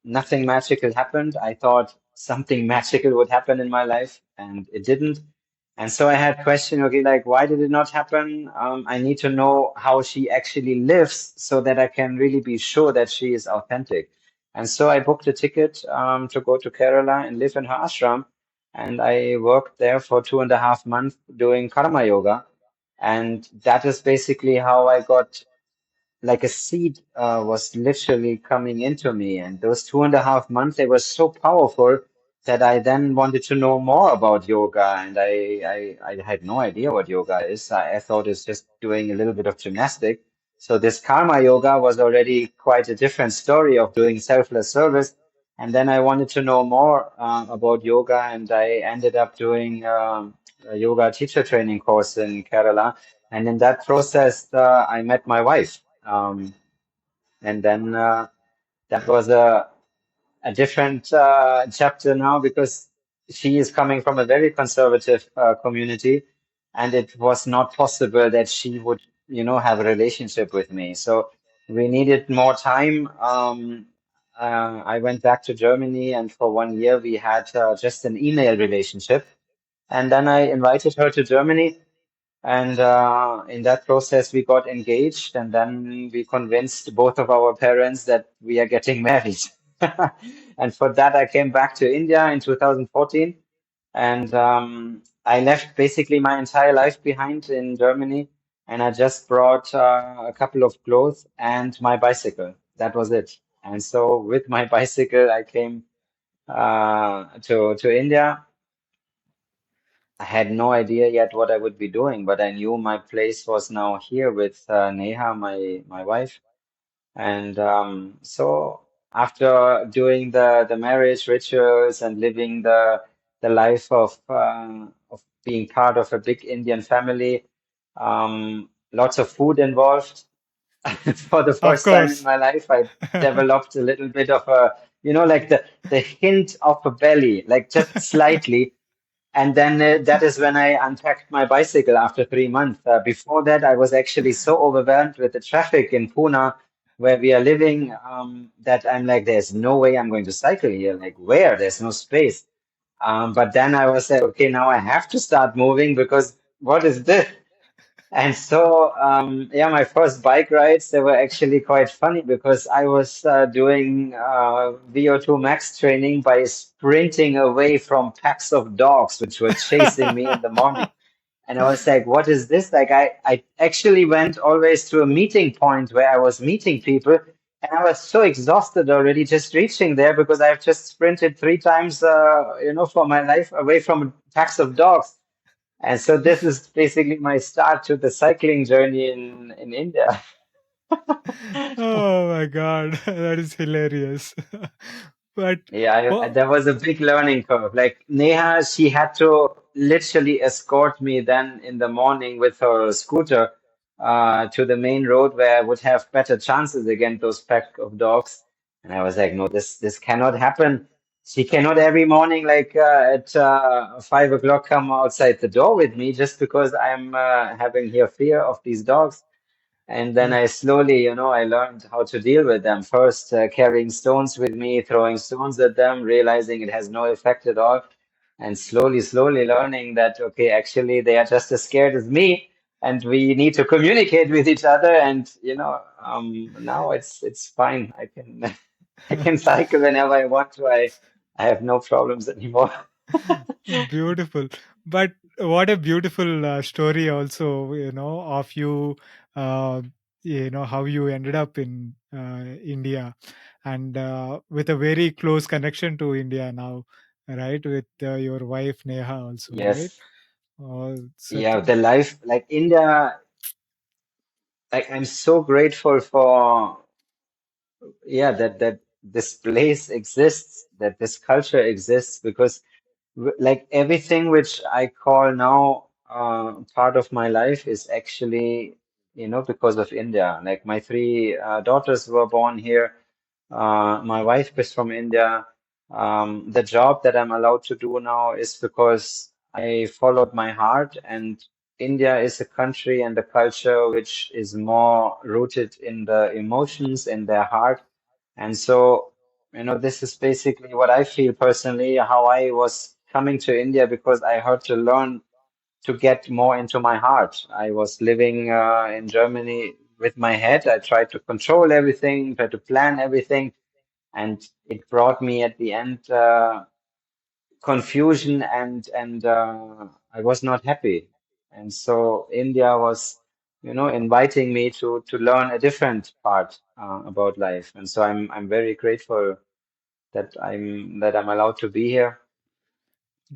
Nothing magical happened. I thought something magical would happen in my life, and it didn't. And so I had question, okay, like, why did it not happen? I need to know how she actually lives so that I can really be sure that she is authentic. And so I booked a ticket to go to Kerala and live in her ashram. And I worked there for 2.5 months doing karma yoga. And that is basically how I got, like a seed was literally coming into me. And those 2.5 months, they were so powerful that I then wanted to know more about yoga. And I had no idea what yoga is. I thought it's just doing a little bit of gymnastic. So this karma yoga was already quite a different story of doing selfless service. And then I wanted to know more about yoga, and I ended up doing a yoga teacher training course in Kerala. And in that process, I met my wife. And then that was a different chapter now, because she is coming from a very conservative community, and it was not possible that she would, have a relationship with me. So we needed more time. I went back to Germany, and for 1 year we had just an email relationship. And then I invited her to Germany, and in that process, we got engaged, and then we convinced both of our parents that we are getting married. And for that, I came back to India in 2014, and I left basically my entire life behind in Germany, and I just brought a couple of clothes and my bicycle. That was it. And so with my bicycle, I came to India. I had no idea yet what I would be doing, but I knew my place was now here with Neha, my wife. And so after doing the marriage rituals and living the life of being part of a big Indian family, lots of food involved. For the Of first time in course. my life, I developed a little bit of a, like the hint of a belly, like just slightly. And then that is when I unpacked my bicycle after 3 months. Before that, I was actually so overwhelmed with the traffic in Pune, where we are living, that I'm like, there's no way I'm going to cycle here. Like, where? There's no space. But then I was like, okay, now I have to start moving, because what is this? And so, yeah, my first bike rides, they were actually quite funny, because I was doing VO2 max training by sprinting away from packs of dogs, which were chasing me in the morning. And I was like, what is this? Like, I actually went always to a meeting point where I was meeting people, and I was so exhausted already just reaching there, because I've just sprinted 3 times, for my life away from packs of dogs. And so this is basically my start to the cycling journey in India. Oh my God, that is hilarious. But Yeah, oh, there was a big learning curve. Like Neha, she had to literally escort me then in the morning with her scooter to the main road, where I would have better chances against those pack of dogs. And I was like, no, this cannot happen. She cannot every morning, like at 5 o'clock, come outside the door with me, just because I'm having here fear of these dogs. And then yeah, I slowly, I learned how to deal with them. First, carrying stones with me, throwing stones at them, realizing it has no effect at all. And slowly, slowly learning that, okay, actually they are just as scared as me, and we need to communicate with each other. And, now it's fine. I can I can cycle whenever I want to. I have no problems anymore. beautiful. But what a beautiful story, also, of you, uh, how you ended up in India, and with a very close connection to India now, right? With your wife Neha also, right? Yes. Such Yeah, the life, like India, like I'm so grateful for, yeah, that this place exists, that this culture exists, because like everything which I call now part of my life is actually, because of India. Like my three daughters were born here. My wife is from India. The job that I'm allowed to do now is because I followed my heart, and India is a country and a culture which is more rooted in the emotions, in their heart. And so, this is basically what I feel personally, how I was coming to India, because I had to learn to get more into my heart. I was living in Germany with my head. I tried to control everything, tried to plan everything, and it brought me at the end confusion, and I was not happy. And so India was, inviting me to learn a different part about life. And so I'm very grateful that I'm allowed to be here,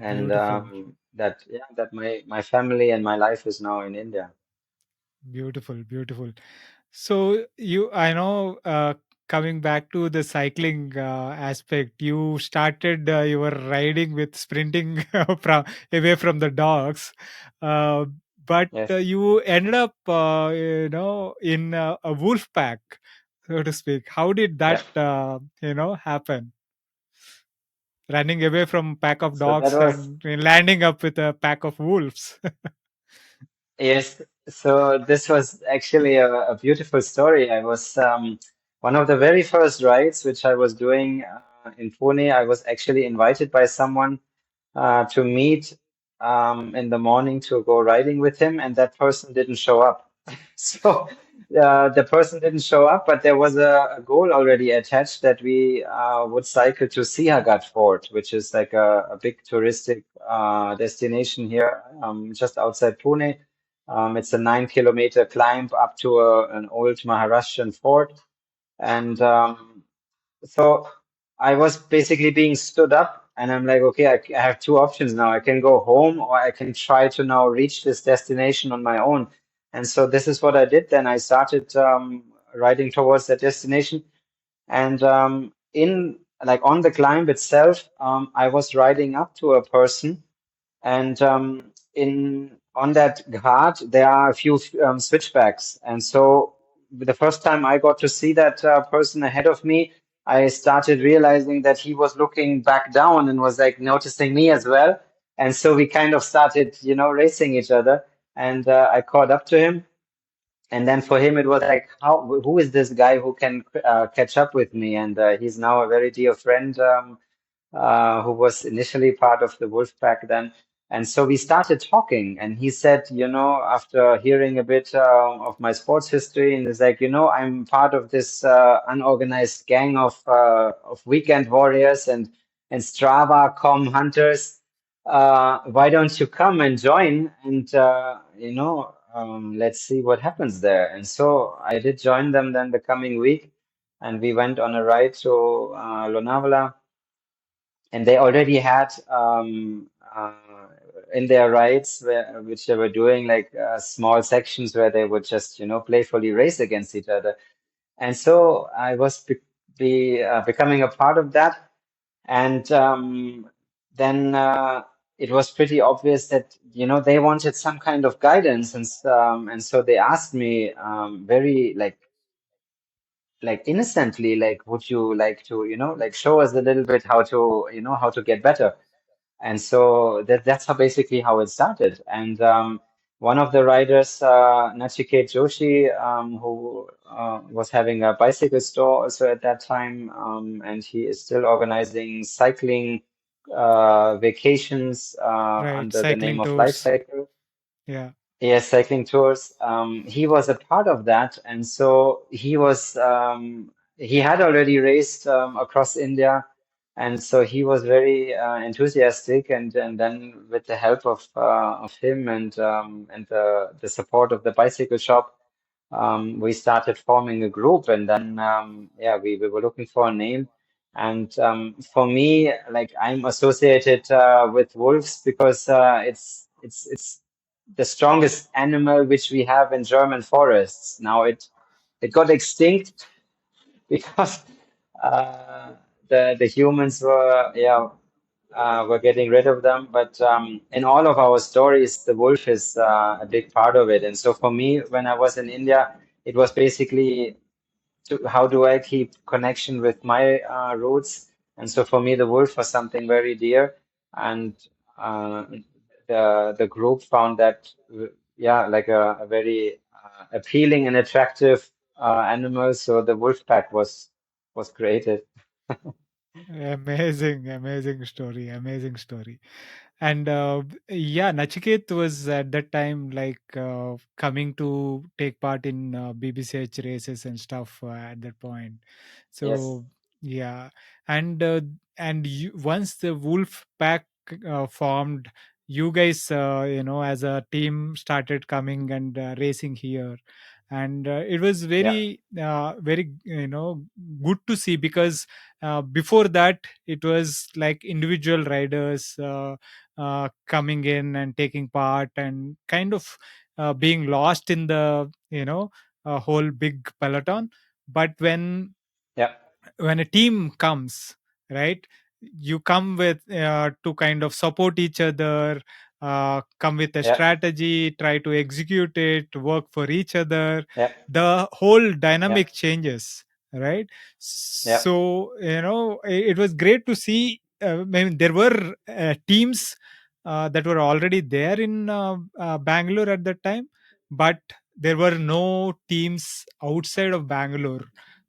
and beautiful. that, yeah, that my family and my life is now in India. Beautiful, beautiful. So you, I know. coming back to the cycling aspect, you started your riding with sprinting from away from the dogs, uh, but Yes. you ended up, in a wolf pack, so to speak. How did Yeah. that, happen? Running away from pack of So that dogs was, and landing up with a pack of wolves. yes. So this was actually a beautiful story. I was one of the very first rides which I was doing in Pune. I was actually invited by someone to meet in the morning to go riding with him, and that person didn't show up. So the person didn't show up, but there was a goal already attached that we would cycle to Sihagat Fort, which is like a big touristic destination here just outside Pune. It's a 9 kilometer climb up to an old Maharashtrian fort. And so I was basically being stood up, and I'm like, okay, I have two options now. I can go home, or I can try to now reach this destination on my own. And so this is what I did. Then I started riding towards that destination. And in like on the climb itself, I was riding up to a person, and in on that ghat, there are a few switchbacks. And so the first time I got to see that person ahead of me, I started realizing that he was looking back down and was like noticing me as well. And so we kind of started, racing each other. And I caught up to him. And then for him, it was like, who is this guy who can catch up with me? And he's now a very dear friend. Who was initially part of the Wolfpack then. And so we started talking, and he said, after hearing a bit of my sports history, and he's like, I'm part of this unorganized gang of weekend warriors and Strava com hunters. Why don't you come and join? And let's see what happens there. And so I did join them then the coming week, and we went on a ride to Lonavala, and they already had in their rides which they were doing like small sections where they would just playfully race against each other. And so I was becoming a part of that. And then it was pretty obvious that they wanted some kind of guidance, and so they asked me very like innocently, like, would you like to like show us a little bit how to get better. And so that's how basically how it started. And one of the riders, Nachiket Joshi, who was having a bicycle store also at that time, and he is still organizing cycling vacations Right, under the name cycling of Life tours. Cycle. Yeah. Yes, cycling tours. He was a part of that, and so he had already raced across India, and so he was very enthusiastic. And then with the help of him and the support of the bicycle shop, we started forming a group. And then yeah, we were looking for a name. And for me, like, I'm associated with wolves because it's the strongest animal which we have in German forests. Now it got extinct because uh, the humans were getting rid of them. But in all of our stories, the wolf is a big part of it. And so for me, when I was in India, it was basically how do I keep connection with my roots? And so for me, the wolf was something very dear, and uh, the group found that yeah, like a very appealing and attractive animal. So the wolf pack was created. Amazing, amazing story, amazing story. And yeah, Nachiket was at that time like coming to take part in BBCh races and stuff at that point. Yes, So yeah, and once the wolf pack formed, you guys, as a team started coming and racing here, and it was yeah, very good to see, because before that it was like individual riders coming in and taking part and kind of being lost in the whole big peloton. But when Yeah. when a team comes, right, you come with to kind of support each other, come with a Yeah. strategy, try to execute it, work for each other. Yeah. The whole Yeah. dynamic changes, right? Yeah. So it was great to see. I mean, there were teams that were already there in Bangalore at that time, but there were no teams outside of Bangalore,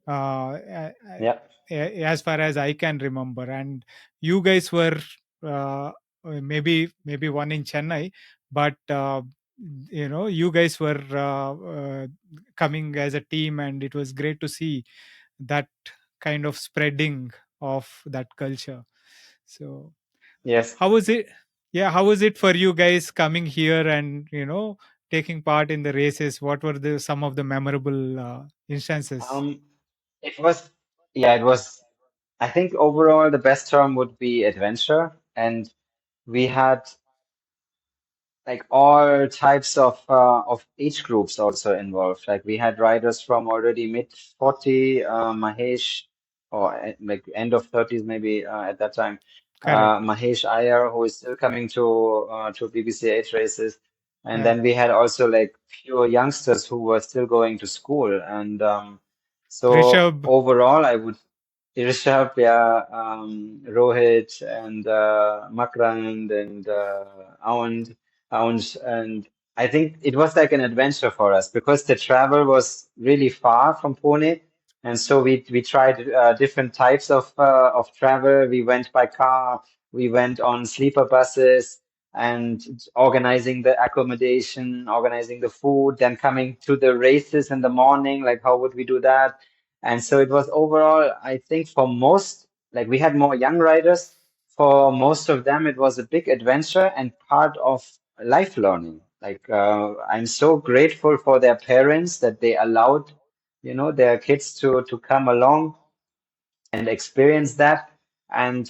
Yeah. as far as I can remember. And you guys were maybe one in Chennai, but you guys were coming as a team, and it was great to see that kind of spreading of that culture. So Yes. how was it? Yeah, how was it for you guys coming here and taking part in the races? What were the some of the memorable instances? Um, it was, yeah, it was, I think overall the best term would be adventure. And we had like all types of age groups also involved. Like we had riders from already mid 40, Mahesh, or like end of 30s maybe at that time. Correct. Mahesh Iyer, who is still coming to BBCh races, and Yeah. then we had also like few youngsters who were still going to school, and so Rishabh. overall, I would Rishabh, yeah, Rohit, and Makrand, and Aunj, and I think it was like an adventure for us because the travel was really far from Pune, and so we tried different types of travel. We went by car, we went on sleeper buses, and organizing the accommodation, organizing the food, then coming to the races in the morning. Like, how would we do that? And so it was overall, I think for most, like we had more young riders. For most of them, it was a big adventure and part of life learning. Like I'm so grateful for their parents that they allowed, their kids to come along and experience that. And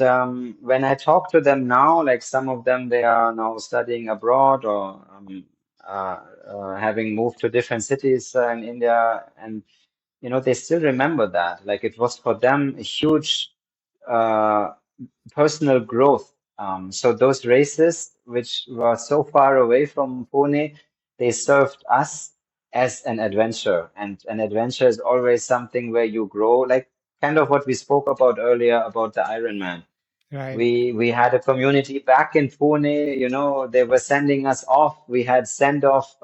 when I talk to them now, like some of them, they are now studying abroad or having moved to different cities in India, and they still remember that. Like it was for them a huge uh, personal growth. So those races, which were so far away from Pune, they served us as an adventure. And an adventure is always something where you grow, like kind of what we spoke about earlier about the Ironman. Right. We had a community back in Pune, they were sending us off. We had send-off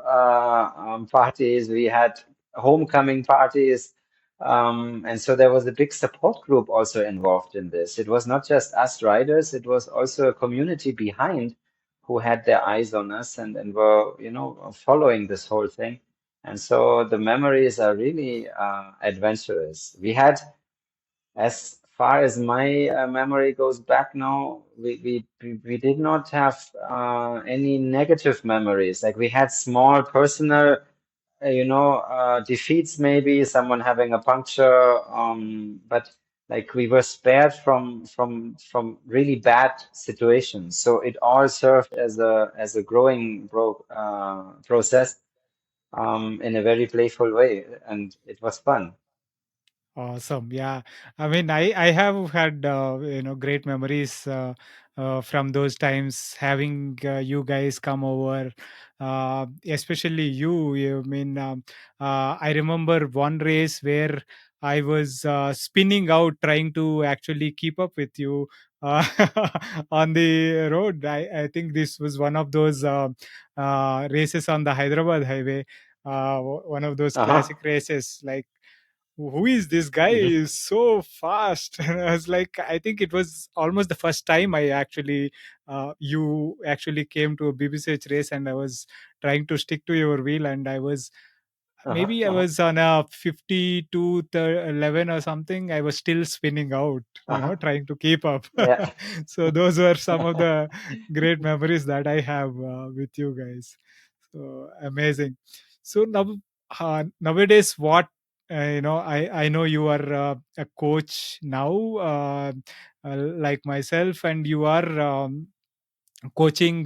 parties, we had homecoming parties. And so there was a big support group also involved in this. It was not just us riders, it was also a community behind who had their eyes on us and were, following this whole thing. And so the memories are really adventurous. We had as far as my memory goes back now, we did not have any negative memories. Like we had small personal, defeats, maybe someone having a puncture, but like we were spared from really bad situations. So it all served as a growing process in a very playful way, and it was fun. Awesome. Yeah. I mean, I have had, great memories from those times having you guys come over, especially you. I mean, I remember one race where I was spinning out trying to actually keep up with you uh, on the road. I think this was one of those races on the Hyderabad highway, one of those Uh-huh. classic races. Like, who is this guy? Hmm. Is so fast. And I was like, I think it was almost the first time I actually you actually came to a BBCh race, and I was trying to stick to your wheel, and I was Uh-huh. maybe I Uh-huh. was on a 52 11 or something. I was still spinning out, Uh-huh. trying to keep up. Yeah. So those were some of the great memories that I have with you guys. So amazing. So now, nowadays, what I know you are a coach now, like myself, and you are coaching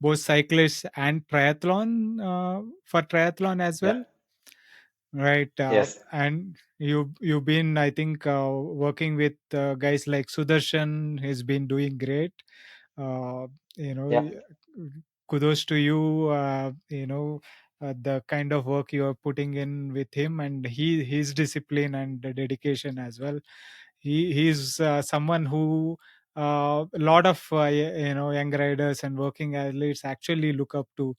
both cyclists and triathlon for triathlon as Yeah. well, right? Yes. And You've been, I think, working with guys like Sudarshan. He's been doing great. uh, you know Yeah. y- Kudos to you. The kind of work you are putting in with him, and his discipline and the dedication as well. He's someone who a lot of young riders and working athletes actually look up to,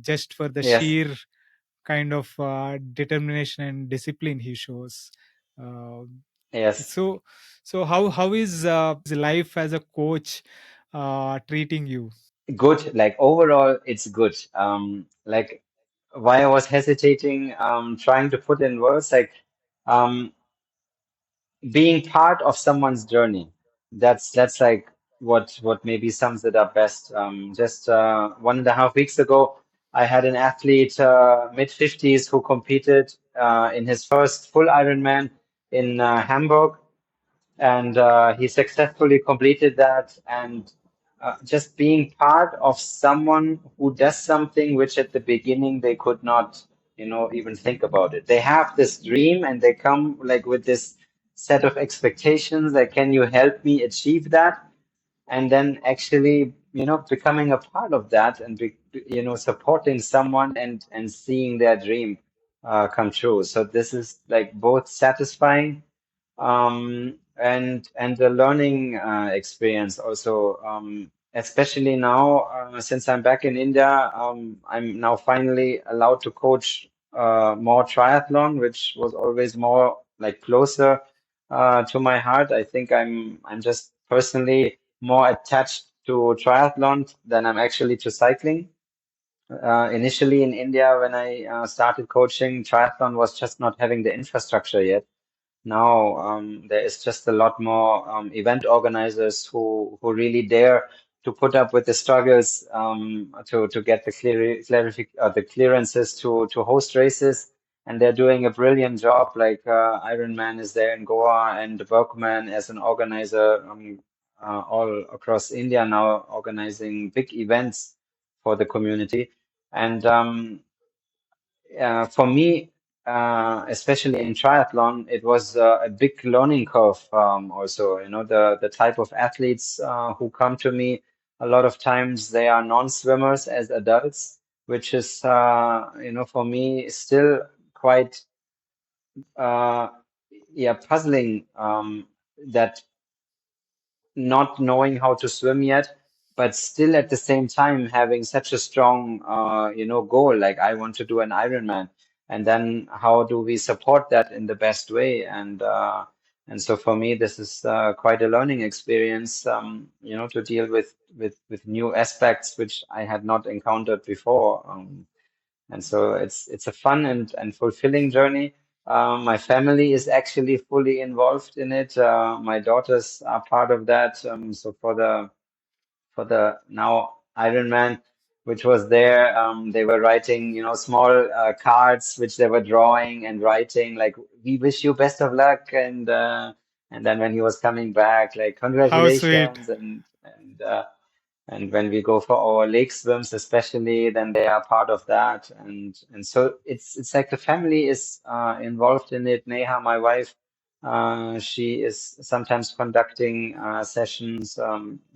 just for the Yes. sheer kind of determination and discipline he shows. uh, Yes. so how is life as a coach treating you? Good. Like overall, it's good. Like why I was hesitating, trying to put in words, like um, being part of someone's journey. That's like what maybe sums it up best. Just 1.5 weeks ago, I had an athlete, mid 50s, who competed in his first full Ironman in Hamburg, and he successfully completed that. And just being part of someone who does something which at the beginning they could not, even think about it. They have this dream and they come like with this set of expectations, like, can you help me achieve that? And then actually, becoming a part of that and supporting someone and seeing their dream come true. So this is like both satisfying, and the learning experience also, especially now, since I'm back in India. I'm now finally allowed to coach more triathlon, which was always more like closer to my heart. I think I'm just personally more attached to triathlon than I'm actually to cycling. Initially in India, when I started coaching, triathlon was just not having the infrastructure yet. Now there is just a lot more event organizers who really dare to put up with the struggles, to get the clearances to host races, and they're doing a brilliant job. Like Ironman is there in Goa, and Berkman as an organizer, all across India now, organizing big events for the community. And for me, especially in triathlon, it was a big learning curve. Also, the type of athletes who come to me, a lot of times they are non-swimmers as adults, which is, for me still quite, uh, yeah, puzzling. That not knowing how to swim yet, but still at the same time having such a strong, goal. Like, I want to do an Ironman, and then how do we support that in the best way? And so for me, this is quite a learning experience, to deal with new aspects which I had not encountered before. And so it's a fun and fulfilling journey. My family is actually fully involved in it. My daughters are part of that. So for the now Ironman, which was there, they were writing, small cards which they were drawing and writing, like, "We wish you best of luck," and then when he was coming back, like, How sweet. "Congratulations," and when we go for our lake swims, especially, then they are part of that. And so it's like the family is involved in it. Neha, my wife, she is sometimes conducting sessions.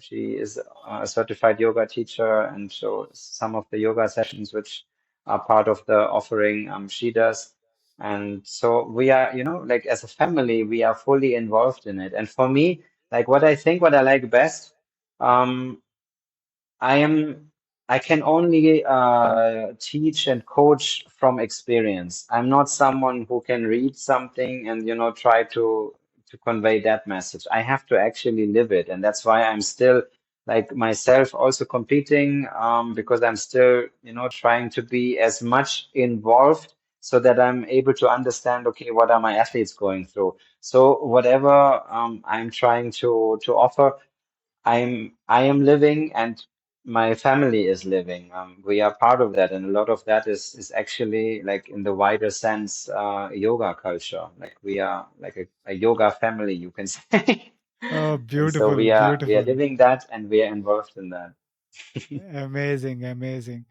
She is a certified yoga teacher, and so some of the yoga sessions which are part of the offering, she does. And so we are, like, as a family, we are fully involved in it. And for me, like, what I like best, um, I am I can only teach and coach from experience. I'm not someone who can read something and try to convey that message. I have to actually live it, and that's why I'm still, like, myself also competing, because I'm still trying to be as much involved so that I'm able to understand, okay, what are my athletes going through? So whatever I'm trying to offer, I am living, and my family is living. We are part of that, and a lot of that is actually, like, in the wider sense, yoga culture. Like, we are like a yoga family, you can say. Oh, And so beautiful, we are beautiful. living that, and we are involved in that. Amazing, amazing.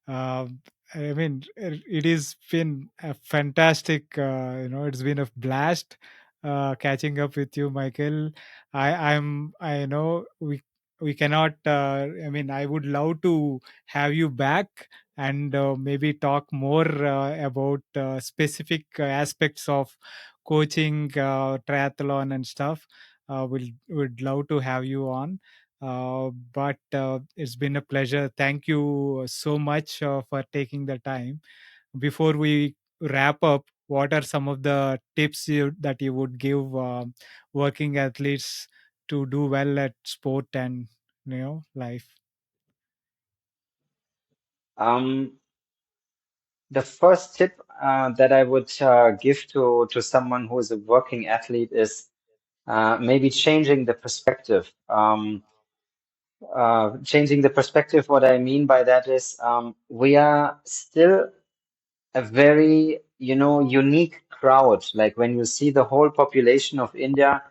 uh, I mean, it has been a fantastic. It's been a blast catching up with you, Michael. I know we cannot. I mean, I would love to have you back and maybe talk more about specific aspects of coaching, triathlon, and stuff. We'll would love to have you on. But it's been a pleasure. Thank you so much for taking the time. Before we wrap up, what are some of the tips that you would give working athletes to do well at sport and life? Um, the first tip that I would give to someone who is a working athlete is maybe changing the perspective. Changing the perspective, what I mean by that is we are still a very, unique crowd. Like when you see the whole population of India,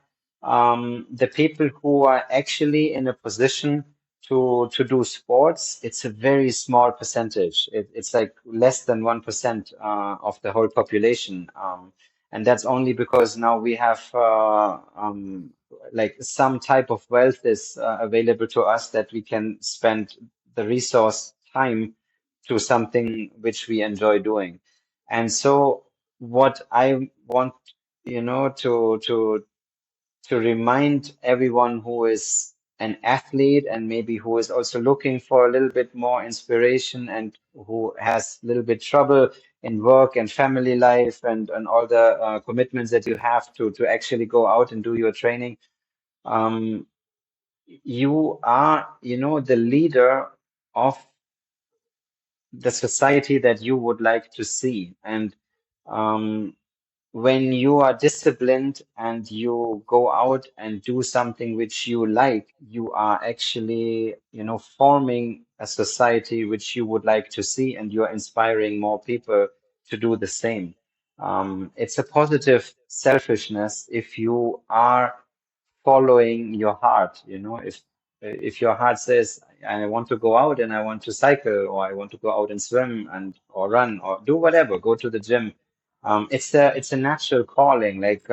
the people who are actually in a position to do sports, it's a very small percentage. It's like less than 1% of the whole population. And that's only because now we have like some type of wealth is available to us that we can spend the resource time to something which we enjoy doing. And so what I want, to remind everyone who is an athlete and maybe who is also looking for a little bit more inspiration and who has a little bit trouble in work and family life and all the commitments that you have to actually go out and do your training. Um, you are, the leader of the society that you would like to see. And um, when you are disciplined and you go out and do something which you like, you are actually, forming a society which you would like to see, and you are inspiring more people to do the same. It's a positive selfishness if you are following your heart. If your heart says, I want to go out and I want to cycle, or I want to go out and swim and or run or do whatever, go to the gym. It's a natural calling. Like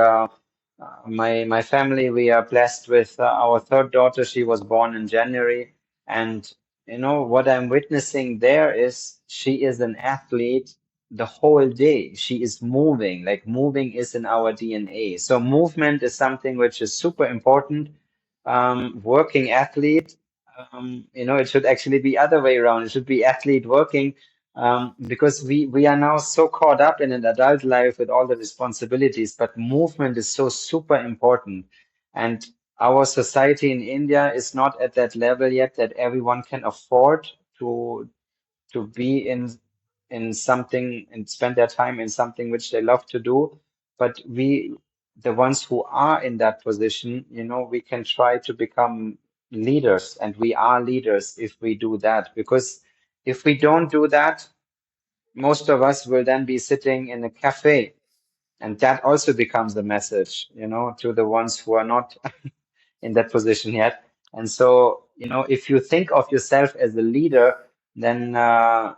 my family, we are blessed with our third daughter. She was born in January, and what I'm witnessing there is she is an athlete the whole day. She is moving, like moving is in our DNA. So movement is something which is super important. Working athlete, it should actually be other way around. It should be athlete working, because we are now so caught up in an adult life with all the responsibilities, but movement is so super important. And our society in India is not at that level yet that everyone can afford to be in something and spend their time in something which they love to do. But we, the ones who are in that position, we can try to become leaders, and we are leaders if we do that. Because if we don't do that, most of us will then be sitting in a cafe, and that also becomes a message, to the ones who are not in that position yet. And so, if you think of yourself as a leader, then,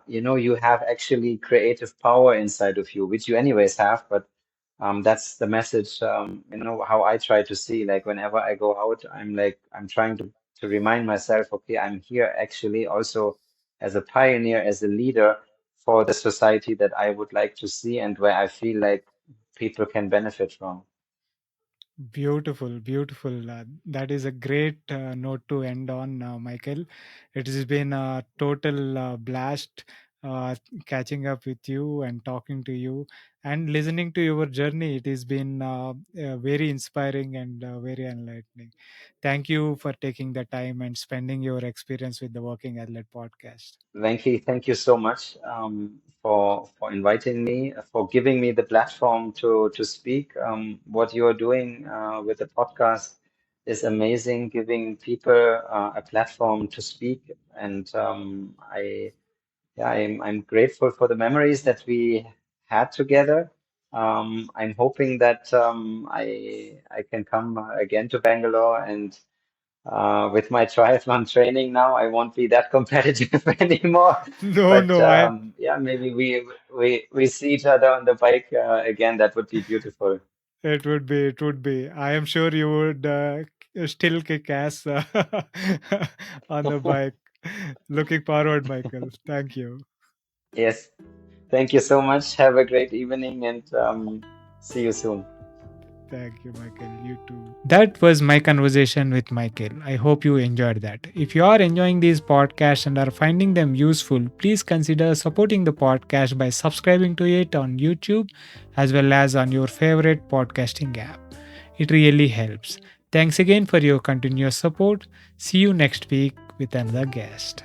you have actually creative power inside of you, which you anyways have. But that's the message, how I try to see, like whenever I go out, I'm trying to remind myself, okay, I'm here actually also as a pioneer, as a leader for the society that I would like to see and where I feel like people can benefit from. Beautiful, beautiful. That is a great note to end on, Michael. It has been a total blast catching up with you and talking to you and listening to your journey. It has been very inspiring and very enlightening. Thank you for taking the time and spending your experience with the Working Athlete podcast. Venki, thank you so much for inviting me, for giving me the platform to speak. What you're doing with the podcast is amazing, giving people a platform to speak. And I'm grateful for the memories that we had together. I'm hoping that I can come again to Bangalore and With my triathlon training now, I won't be that competitive anymore. No, But no, I yeah, maybe we see each other on the bike again. That would be beautiful. it would be, it would be. I am sure you would still kick ass on the bike. Looking forward, Michael. Thank you. Yes. Thank you so much. Have a great evening and see you soon. Thank you, Michael. You too. That was my conversation with Michael. I hope you enjoyed that. If you are enjoying these podcasts and are finding them useful, please consider supporting the podcast by subscribing to it on YouTube as well as on your favorite podcasting app. It really helps. Thanks again for your continuous support. See you next week with another guest.